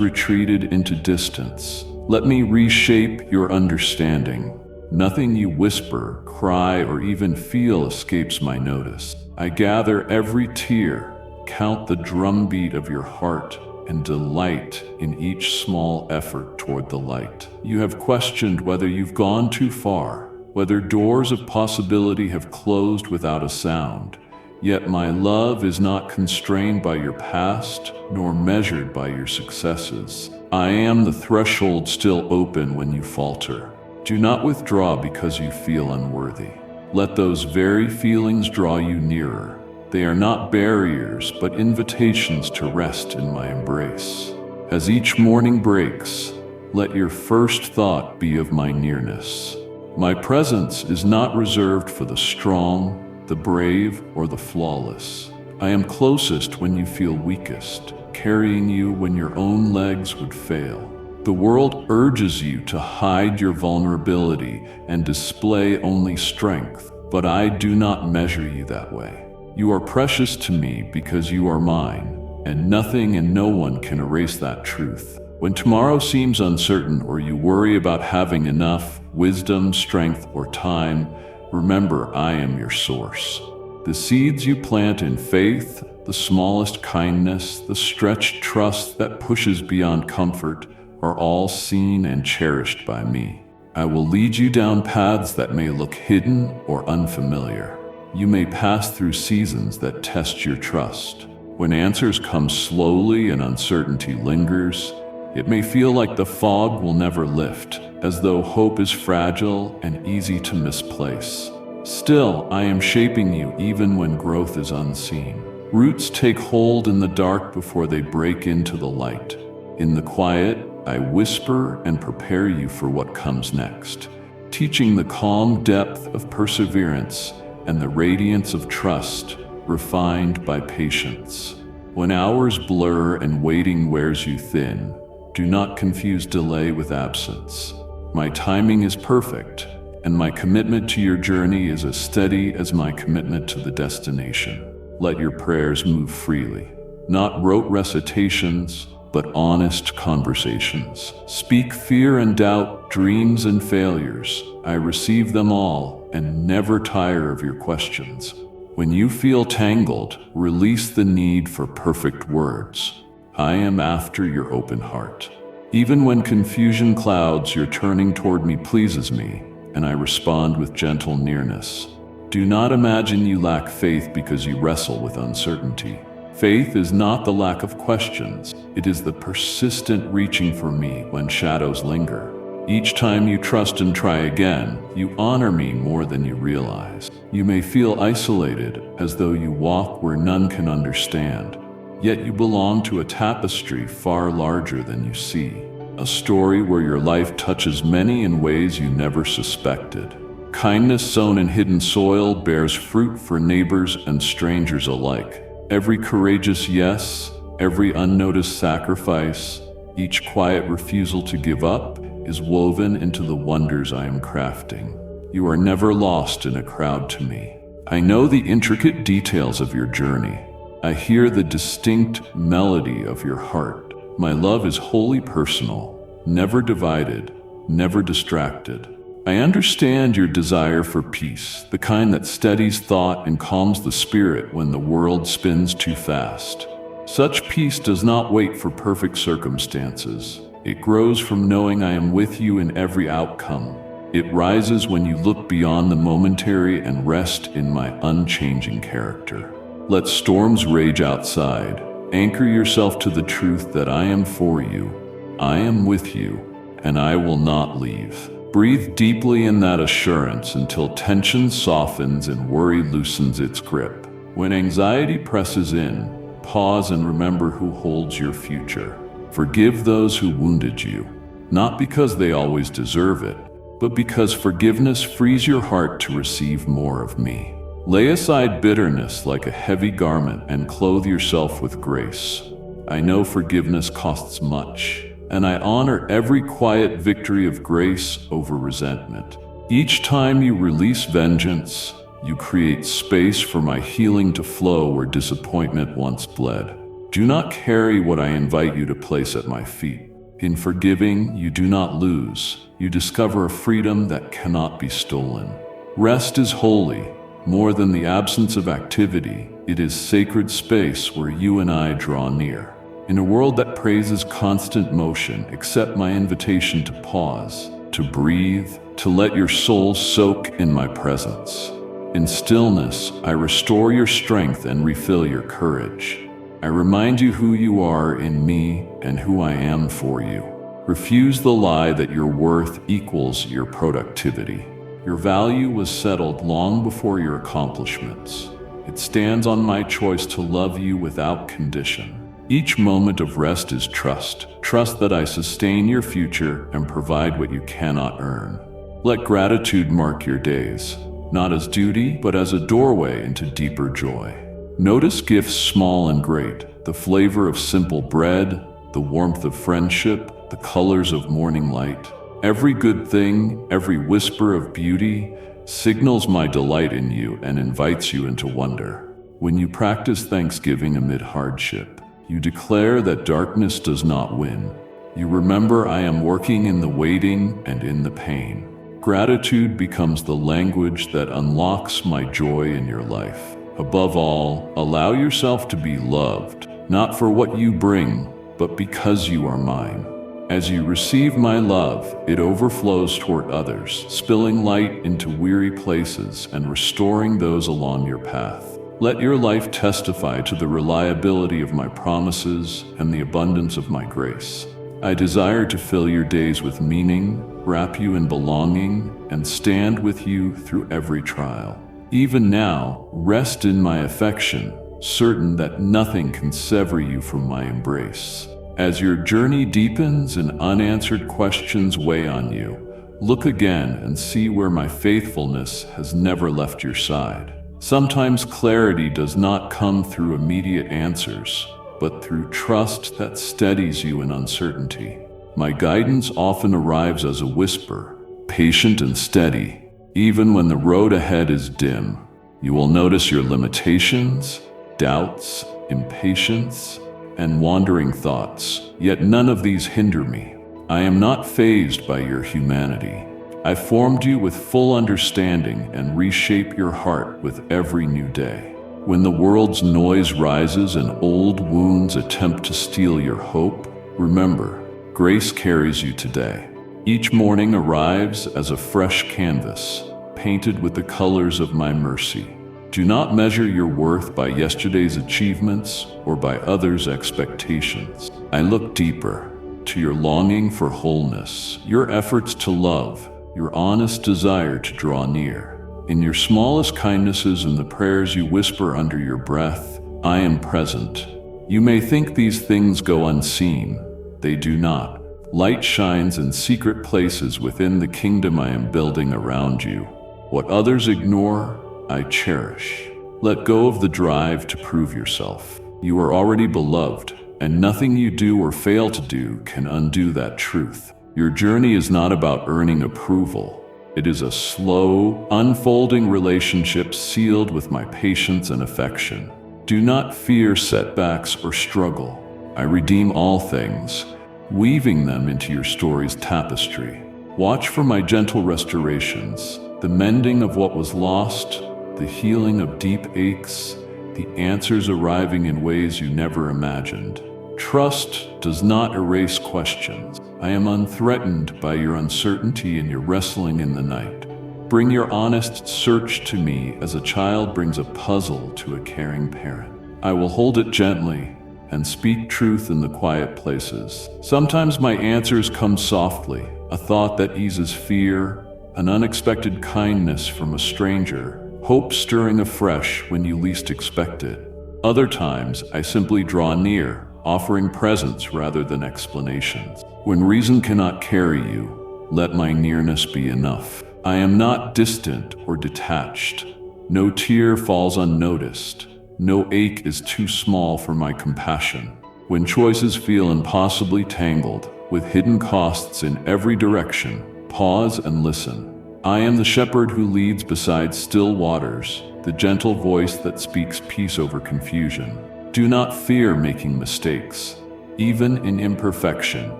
retreated into distance. Let me reshape your understanding. Nothing you whisper, cry, or even feel escapes my notice. I gather every tear, count the drumbeat of your heart, and delight in each small effort toward the light. You have questioned whether you've gone too far, whether doors of possibility have closed without a sound. Yet my love is not constrained by your past, nor measured by your successes. I am the threshold still open when you falter. Do not withdraw because you feel unworthy. Let those very feelings draw you nearer. They are not barriers, but invitations to rest in my embrace. As each morning breaks, let your first thought be of my nearness. My presence is not reserved for the strong, the brave, or the flawless. I am closest when you feel weakest, carrying you when your own legs would fail. The world urges you to hide your vulnerability and display only strength, but I do not measure you that way. You are precious to me because you are mine, and nothing and no one can erase that truth. When tomorrow seems uncertain or you worry about having enough wisdom, strength, or time, remember I am your source. The seeds you plant in faith, the smallest kindness, the stretched trust that pushes beyond comfort, are all seen and cherished by me. I will lead you down paths that may look hidden or unfamiliar. You may pass through seasons that test your trust. When answers come slowly and uncertainty lingers, it may feel like the fog will never lift, as though hope is fragile and easy to misplace. Still, I am shaping you even when growth is unseen. Roots take hold in the dark before they break into the light. In the quiet, I whisper and prepare you for what comes next, teaching the calm depth of perseverance and the radiance of trust, refined by patience. When hours blur and waiting wears you thin, do not confuse delay with absence. My timing is perfect, and my commitment to your journey is as steady as my commitment to the destination. Let your prayers move freely, not rote recitations, but honest conversations. Speak fear and doubt, dreams and failures. I receive them all and never tire of your questions. When you feel tangled, release the need for perfect words. I am after your open heart. Even when confusion clouds, your turning toward me pleases me, and I respond with gentle nearness. Do not imagine you lack faith because you wrestle with uncertainty. Faith is not the lack of questions. It is the persistent reaching for me when shadows linger. Each time you trust and try again, you honor me more than you realize. You may feel isolated, as though you walk where none can understand. Yet you belong to a tapestry far larger than you see. A story where your life touches many in ways you never suspected. Kindness sown in hidden soil bears fruit for neighbors and strangers alike. Every courageous yes, every unnoticed sacrifice, each quiet refusal to give up is woven into the wonders I am crafting. You are never lost in a crowd to me. I know the intricate details of your journey. I hear the distinct melody of your heart. My love is wholly personal, never divided, never distracted. I understand your desire for peace, the kind that steadies thought and calms the spirit when the world spins too fast. Such peace does not wait for perfect circumstances. It grows from knowing I am with you in every outcome. It rises when you look beyond the momentary and rest in my unchanging character. Let storms rage outside. Anchor yourself to the truth that I am for you. I am with you, and I will not leave. Breathe deeply in that assurance until tension softens and worry loosens its grip. When anxiety presses in, pause and remember who holds your future. Forgive those who wounded you, not because they always deserve it, but because forgiveness frees your heart to receive more of me. Lay aside bitterness like a heavy garment and clothe yourself with grace. I know forgiveness costs much, and I honor every quiet victory of grace over resentment. Each time you release vengeance, You create space for my healing to flow where disappointment once bled. Do not carry what I invite you to place at my feet. In forgiving, you do not lose. You discover a freedom that cannot be stolen. Rest is holy. More than the absence of activity, it is sacred space where you and I draw near. In a world that praises constant motion, accept my invitation to pause, to breathe, to let your soul soak in my presence. In stillness, I restore your strength and refill your courage. I remind you who you are in me and who I am for you. Refuse the lie that your worth equals your productivity. Your value was settled long before your accomplishments. It stands on my choice to love you without condition. Each moment of rest is trust. Trust that I sustain your future and provide what you cannot earn. Let gratitude mark your days, not as duty, but as a doorway into deeper joy. Notice gifts small and great, the flavor of simple bread, the warmth of friendship, the colors of morning light. Every good thing, every whisper of beauty, signals my delight in you and invites you into wonder. When you practice thanksgiving amid hardship, you declare that darkness does not win. You remember I am working in the waiting and in the pain. Gratitude becomes the language that unlocks my joy in your life. Above all, allow yourself to be loved, not for what you bring, but because you are mine. As you receive my love, it overflows toward others, spilling light into weary places and restoring those along your path. Let your life testify to the reliability of my promises and the abundance of my grace. I desire to fill your days with meaning, wrap you in belonging, and stand with you through every trial. Even now, rest in my affection, certain that nothing can sever you from my embrace. As your journey deepens and unanswered questions weigh on you, look again and see where my faithfulness has never left your side. Sometimes clarity does not come through immediate answers, but through trust that steadies you in uncertainty. My guidance often arrives as a whisper, patient and steady. Even when the road ahead is dim, you will notice your limitations, doubts, impatience, and wandering thoughts, yet none of these hinder me. I am not fazed by your humanity. I formed you with full understanding and reshape your heart with every new day. When the world's noise rises and old wounds attempt to steal your hope, remember, grace carries you today. Each morning arrives as a fresh canvas, painted with the colors of my mercy. Do not measure your worth by yesterday's achievements or by others' expectations. I look deeper, to your longing for wholeness, your efforts to love, your honest desire to draw near. In your smallest kindnesses and the prayers you whisper under your breath, I am present. You may think these things go unseen. They do not. Light shines in secret places within the kingdom I am building around you. What others ignore, I cherish. Let go of the drive to prove yourself. You are already beloved, and nothing you do or fail to do can undo that truth. Your journey is not about earning approval. It is a slow, unfolding relationship sealed with my patience and affection. Do not fear setbacks or struggle. I redeem all things, weaving them into your story's tapestry. Watch for my gentle restorations, the mending of what was lost, the healing of deep aches, the answers arriving in ways you never imagined. Trust does not erase questions. I am unthreatened by your uncertainty and your wrestling in the night. Bring your honest search to me as a child brings a puzzle to a caring parent. I will hold it gently and speak truth in the quiet places. Sometimes my answers come softly, a thought that eases fear, an unexpected kindness from a stranger, hope stirring afresh when you least expect it. Other times, I simply draw near, offering presence rather than explanations. When reason cannot carry you, let my nearness be enough. I am not distant or detached. No tear falls unnoticed. No ache is too small for my compassion. When choices feel impossibly tangled, with hidden costs in every direction, pause and listen. I am the shepherd who leads beside still waters, the gentle voice that speaks peace over confusion. Do not fear making mistakes. Even in imperfection,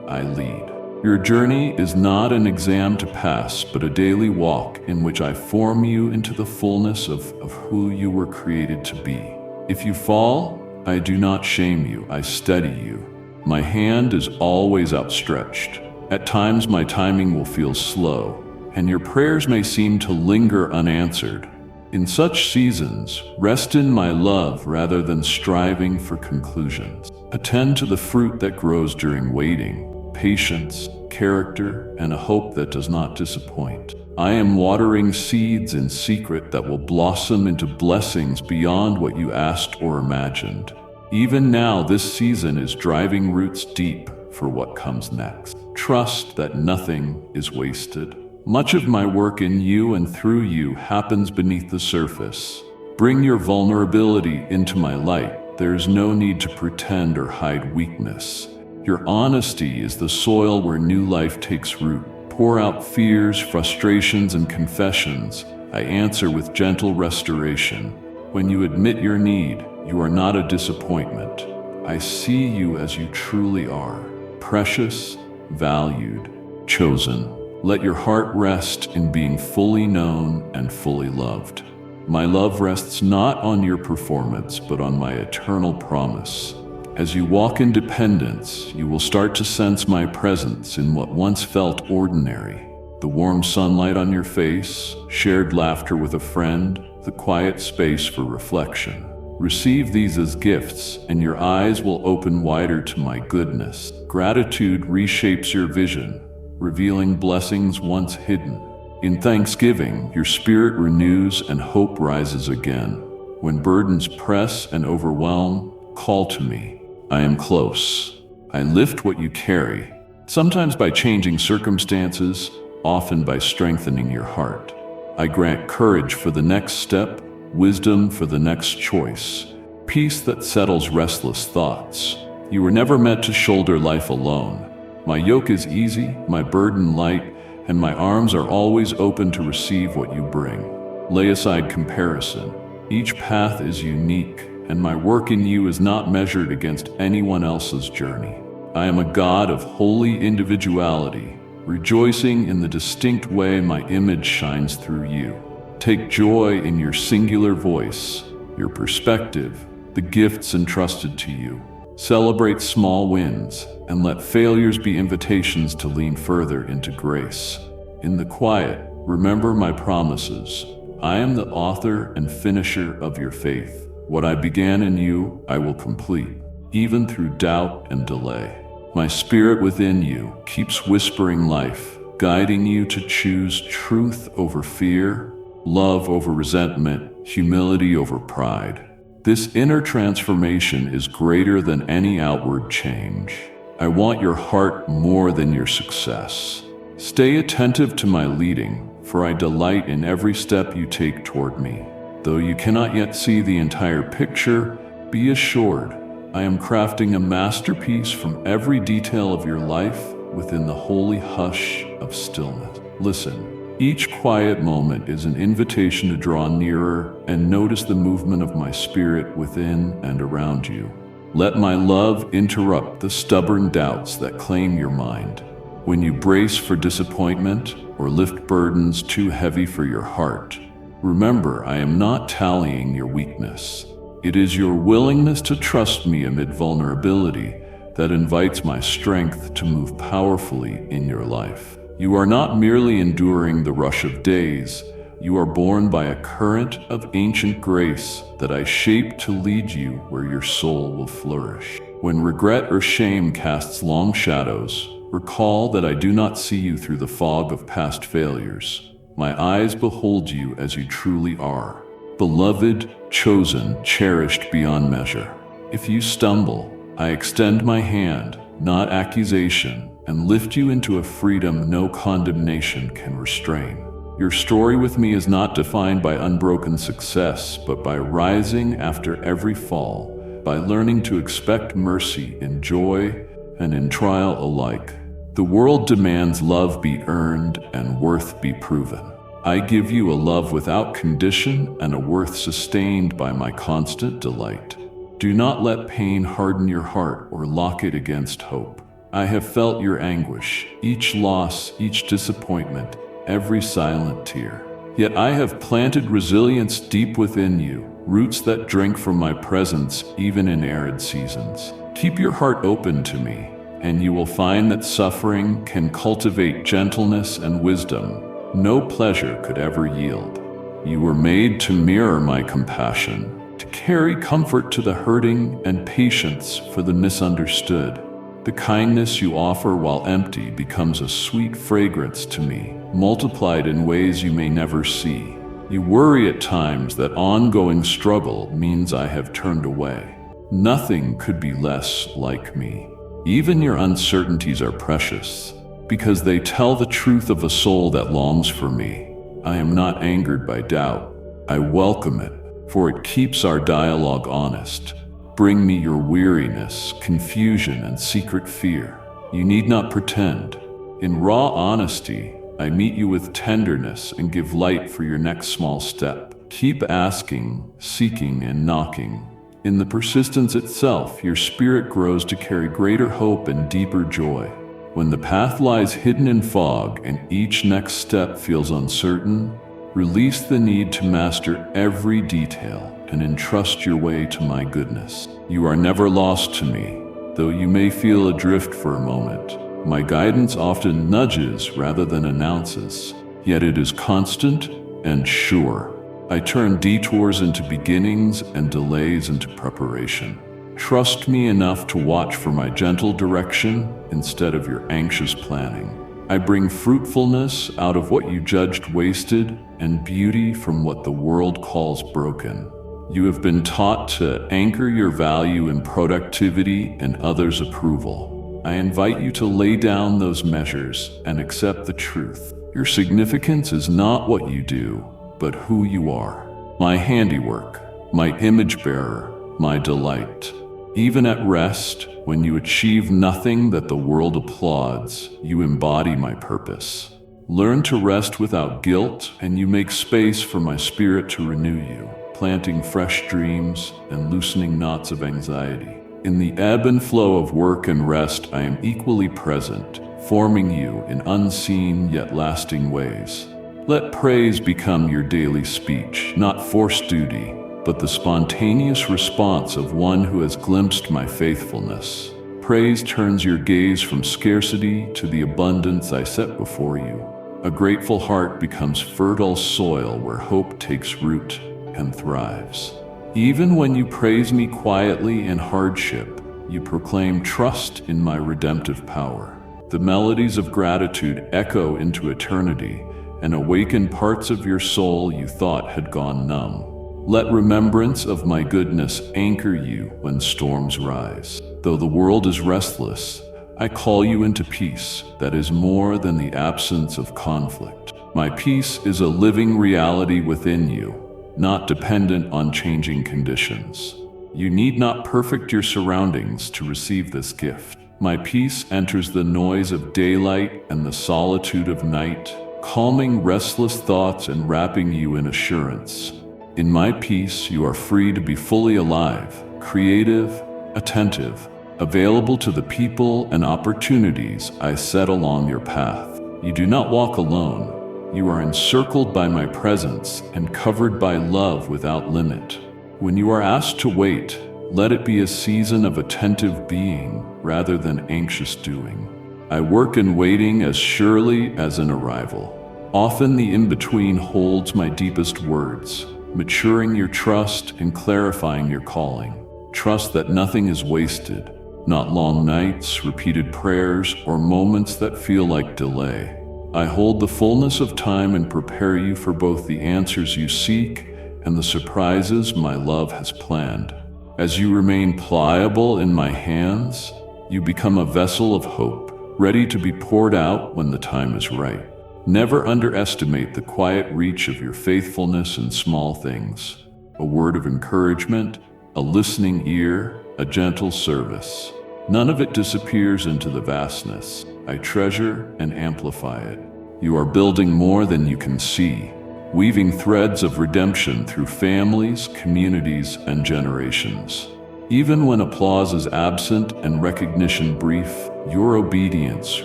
I lead. Your journey is not an exam to pass, but a daily walk in which I form you into the fullness of who you were created to be. If you fall, I do not shame you, I steady you. My hand is always outstretched. At times my timing will feel slow, and your prayers may seem to linger unanswered. In such seasons, rest in my love rather than striving for conclusions. Attend to the fruit that grows during waiting, patience, character, and a hope that does not disappoint. I am watering seeds in secret that will blossom into blessings beyond what you asked or imagined. Even now, this season is driving roots deep for what comes next. Trust that nothing is wasted. Much of my work in you and through you happens beneath the surface. Bring your vulnerability into my light. There is no need to pretend or hide weakness. Your honesty is the soil where new life takes root. Pour out fears, frustrations, and confessions. I answer with gentle restoration. When you admit your need, you are not a disappointment. I see you as you truly are. Precious, valued, chosen. Let your heart rest in being fully known and fully loved. My love rests not on your performance, but on my eternal promise. As you walk in dependence, you will start to sense my presence in what once felt ordinary. The warm sunlight on your face, shared laughter with a friend, the quiet space for reflection. Receive these as gifts, and your eyes will open wider to my goodness. Gratitude reshapes your vision, revealing blessings once hidden. In thanksgiving, your spirit renews and hope rises again. When burdens press and overwhelm, call to me. I am close. I lift what you carry, sometimes by changing circumstances, often by strengthening your heart. I grant courage for the next step, wisdom for the next choice, peace that settles restless thoughts. You were never meant to shoulder life alone. My yoke is easy, my burden light, and my arms are always open to receive what you bring. Lay aside comparison. Each path is unique, and my work in you is not measured against anyone else's journey. I am a God of holy individuality, rejoicing in the distinct way my image shines through you. Take joy in your singular voice, your perspective, the gifts entrusted to you. Celebrate small wins, and let failures be invitations to lean further into grace. In the quiet, remember my promises. I am the author and finisher of your faith. What I began in you, I will complete, even through doubt and delay. My spirit within you keeps whispering life, guiding you to choose truth over fear, love over resentment, humility over pride. This inner transformation is greater than any outward change. I want your heart more than your success. Stay attentive to my leading, for I delight in every step you take toward me. Though you cannot yet see the entire picture, be assured, I am crafting a masterpiece from every detail of your life within the holy hush of stillness. Listen. Each quiet moment is an invitation to draw nearer and notice the movement of my spirit within and around you. Let my love interrupt the stubborn doubts that claim your mind. When you brace for disappointment or lift burdens too heavy for your heart, remember I am not tallying your weakness. It is your willingness to trust me amid vulnerability that invites my strength to move powerfully in your life. You are not merely enduring the rush of days, you are born by a current of ancient grace that I shape to lead you where your soul will flourish. When regret or shame casts long shadows, recall that I do not see you through the fog of past failures. My eyes behold you as you truly are, beloved, chosen, cherished beyond measure. If you stumble, I extend my hand, not accusation, and lift you into a freedom no condemnation can restrain. Your story with me is not defined by unbroken success, but by rising after every fall, by learning to expect mercy in joy and in trial alike. The world demands love be earned and worth be proven. I give you a love without condition and a worth sustained by my constant delight. Do not let pain harden your heart or lock it against hope. I have felt your anguish, each loss, each disappointment, every silent tear. Yet I have planted resilience deep within you, roots that drink from my presence even in arid seasons. Keep your heart open to me, and you will find that suffering can cultivate gentleness and wisdom no pleasure could ever yield. You were made to mirror my compassion, to carry comfort to the hurting and patience for the misunderstood. The kindness you offer while empty becomes a sweet fragrance to me, multiplied in ways you may never see. You worry at times that ongoing struggle means I have turned away. Nothing could be less like me. Even your uncertainties are precious, because they tell the truth of a soul that longs for me. I am not angered by doubt. I welcome it, for it keeps our dialogue honest. Bring me your weariness, confusion, and secret fear. You need not pretend. In raw honesty, I meet you with tenderness and give light for your next small step. Keep asking, seeking, and knocking. In the persistence itself, your spirit grows to carry greater hope and deeper joy. When the path lies hidden in fog and each next step feels uncertain, release the need to master every detail and entrust your way to my goodness. You are never lost to me, though you may feel adrift for a moment. My guidance often nudges rather than announces, yet it is constant and sure. I turn detours into beginnings and delays into preparation. Trust me enough to watch for my gentle direction instead of your anxious planning. I bring fruitfulness out of what you judged wasted and beauty from what the world calls broken. You have been taught to anchor your value in productivity and others' approval. I invite you to lay down those measures and accept the truth. Your significance is not what you do, but who you are. My handiwork, my image bearer, my delight. Even at rest, when you achieve nothing that the world applauds, you embody my purpose. Learn to rest without guilt, and you make space for my spirit to renew you, planting fresh dreams and loosening knots of anxiety. In the ebb and flow of work and rest, I am equally present, forming you in unseen yet lasting ways. Let praise become your daily speech, not forced duty, but the spontaneous response of one who has glimpsed my faithfulness. Praise turns your gaze from scarcity to the abundance I set before you. A grateful heart becomes fertile soil where hope takes root and thrives. Even when you praise me quietly in hardship, you proclaim trust in my redemptive power. The melodies of gratitude echo into eternity and awaken parts of your soul you thought had gone numb. Let remembrance of my goodness anchor you when storms rise. Though the world is restless, I call you into peace that is more than the absence of conflict. My peace is a living reality within you, not dependent on changing conditions. You need not perfect your surroundings to receive this gift. My peace enters the noise of daylight and the solitude of night, calming restless thoughts and wrapping you in assurance. In my peace, you are free to be fully alive, creative, attentive, available to the people and opportunities I set along your path. You do not walk alone. You are encircled by my presence and covered by love without limit. When you are asked to wait, let it be a season of attentive being rather than anxious doing. I work in waiting as surely as in arrival. Often the in-between holds my deepest words, maturing your trust and clarifying your calling. Trust that nothing is wasted, not long nights, repeated prayers, or moments that feel like delay. I hold the fullness of time and prepare you for both the answers you seek and the surprises my love has planned. As you remain pliable in my hands, you become a vessel of hope, ready to be poured out when the time is right. Never underestimate the quiet reach of your faithfulness in small things. A word of encouragement, a listening ear, a gentle service. None of it disappears into the vastness. I treasure and amplify it. You are building more than you can see, weaving threads of redemption through families, communities, and generations. Even when applause is absent and recognition brief, your obedience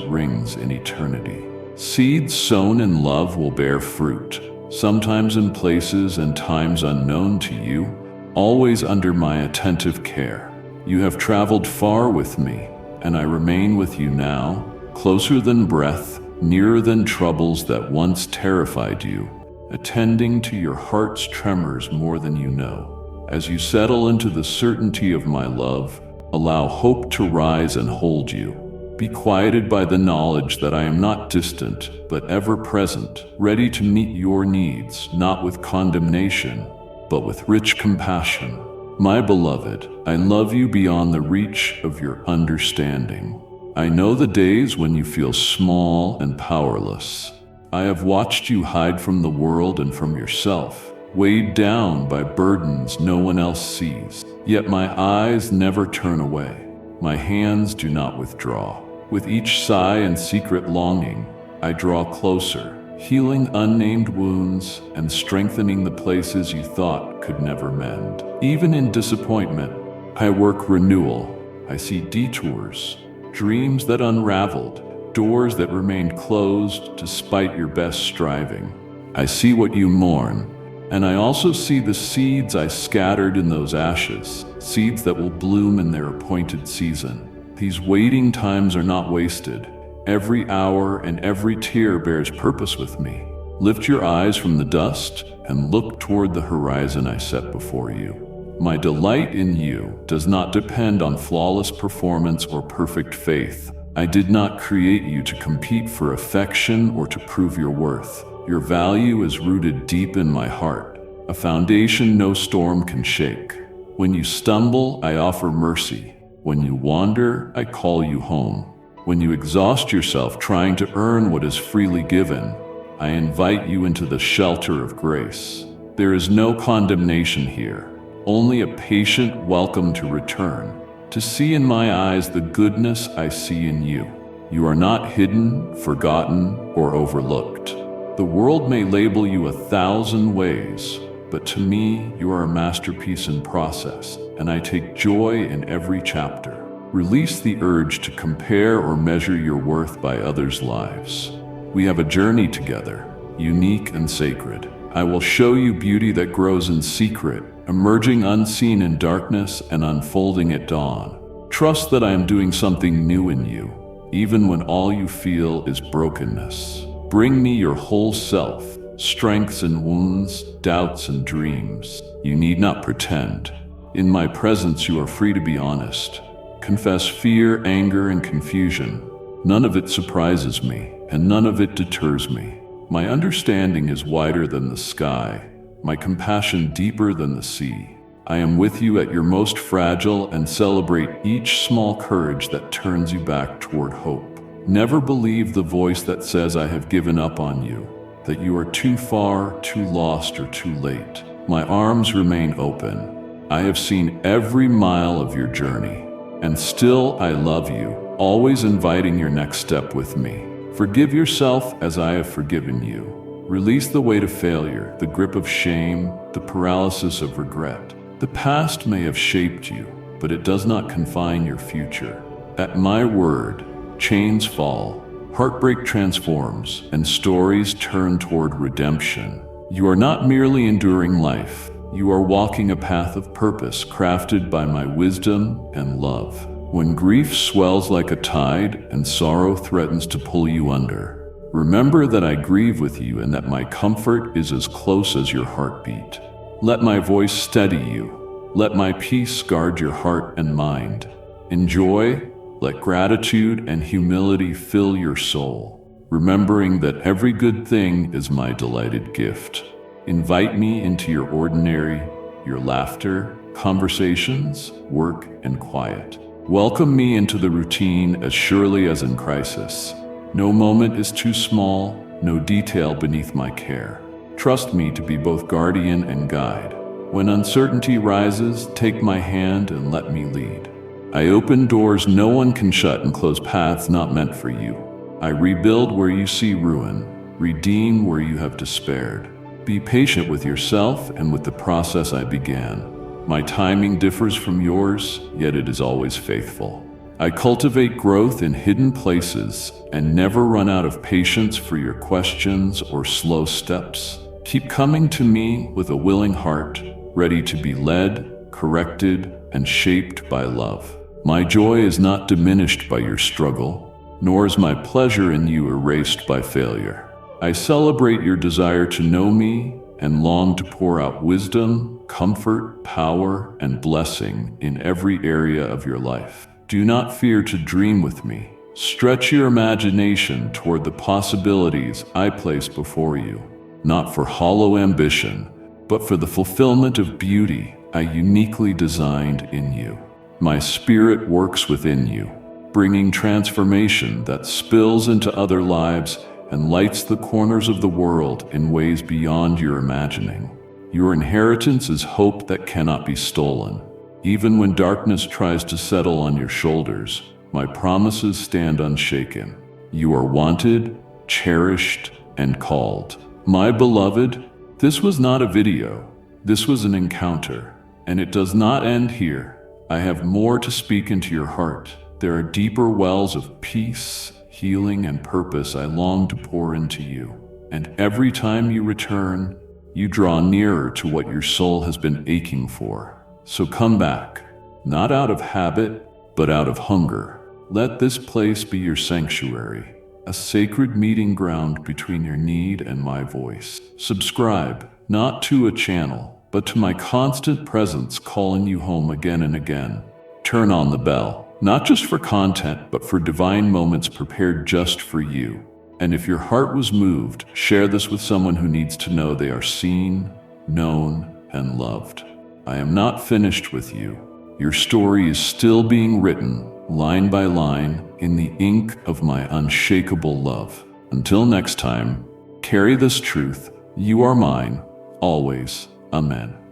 rings in eternity. Seeds sown in love will bear fruit, sometimes in places and times unknown to you, always under my attentive care. You have traveled far with me, and I remain with you now, closer than breath, nearer than troubles that once terrified you, attending to your heart's tremors more than you know. As you settle into the certainty of my love, allow hope to rise and hold you. Be quieted by the knowledge that I am not distant, but ever present, ready to meet your needs, not with condemnation, but with rich compassion. My beloved, I love you beyond the reach of your understanding. I know the days when you feel small and powerless. I have watched you hide from the world and from yourself, weighed down by burdens no one else sees. Yet my eyes never turn away. My hands do not withdraw. With each sigh and secret longing, I draw closer, healing unnamed wounds and strengthening the places you thought could never mend. Even in disappointment, I work renewal. I see detours, dreams that unraveled, doors that remained closed despite your best striving. I see what you mourn, and I also see the seeds I scattered in those ashes, seeds that will bloom in their appointed season. These waiting times are not wasted. Every hour and every tear bears purpose with me. Lift your eyes from the dust and look toward the horizon I set before you. My delight in you does not depend on flawless performance or perfect faith. I did not create you to compete for affection or to prove your worth. Your value is rooted deep in my heart, a foundation no storm can shake. When you stumble, I offer mercy. When you wander, I call you home. When you exhaust yourself trying to earn what is freely given, I invite you into the shelter of grace. There is no condemnation here, only a patient welcome to return, to see in my eyes the goodness I see in you. You are not hidden, forgotten, or overlooked. The world may label you 1,000 ways, but to me, you are a masterpiece in process, and I take joy in every chapter. Release the urge to compare or measure your worth by others' lives. We have a journey together, unique and sacred. I will show you beauty that grows in secret, emerging unseen in darkness and unfolding at dawn. Trust that I am doing something new in you, even when all you feel is brokenness. Bring me your whole self, strengths and wounds, doubts and dreams. You need not pretend. In my presence, you are free to be honest. Confess fear, anger, and confusion. None of it surprises me, and none of it deters me. My understanding is wider than the sky, my compassion deeper than the sea. I am with you at your most fragile and celebrate each small courage that turns you back toward hope. Never believe the voice that says I have given up on you, that you are too far, too lost, or too late. My arms remain open. I have seen every mile of your journey. And still, I love you, always inviting your next step with me. Forgive yourself as I have forgiven you. Release the weight of failure, the grip of shame, the paralysis of regret. The past may have shaped you, but it does not confine your future. At my word, chains fall, heartbreak transforms, and stories turn toward redemption. You are not merely enduring life. You are walking a path of purpose crafted by my wisdom and love. When grief swells like a tide and sorrow threatens to pull you under, remember that I grieve with you and that my comfort is as close as your heartbeat. Let my voice steady you. Let my peace guard your heart and mind. Enjoy, let gratitude and humility fill your soul, remembering that every good thing is my delighted gift. Invite me into your ordinary, your laughter, conversations, work, and quiet. Welcome me into the routine as surely as in crisis. No moment is too small, no detail beneath my care. Trust me to be both guardian and guide. When uncertainty rises, take my hand and let me lead. I open doors no one can shut and close paths not meant for you. I rebuild where you see ruin, redeem where you have despaired. Be patient with yourself and with the process I began. My timing differs from yours, yet it is always faithful. I cultivate growth in hidden places and never run out of patience for your questions or slow steps. Keep coming to me with a willing heart, ready to be led, corrected, and shaped by love. My joy is not diminished by your struggle, nor is my pleasure in you erased by failure. I celebrate your desire to know me and long to pour out wisdom, comfort, power, and blessing in every area of your life. Do not fear to dream with me. Stretch your imagination toward the possibilities I place before you, not for hollow ambition, but for the fulfillment of beauty I uniquely designed in you. My spirit works within you, bringing transformation that spills into other lives and lights the corners of the world in ways beyond your imagining. Your inheritance is hope that cannot be stolen. Even when darkness tries to settle on your shoulders, my promises stand unshaken. You are wanted, cherished, and called. My beloved, this was not a video. This was an encounter, and it does not end here. I have more to speak into your heart. There are deeper wells of peace, healing, and purpose I long to pour into you. And every time you return, you draw nearer to what your soul has been aching for. So come back, not out of habit, but out of hunger. Let this place be your sanctuary, a sacred meeting ground between your need and my voice. Subscribe, not to a channel, but to my constant presence calling you home again and again. Turn on the bell, not just for content, but for divine moments prepared just for you. And if your heart was moved, share this with someone who needs to know they are seen, known, and loved. I am not finished with you. Your story is still being written, line by line, in the ink of my unshakable love. Until next time, carry this truth. You are mine, always. Amen.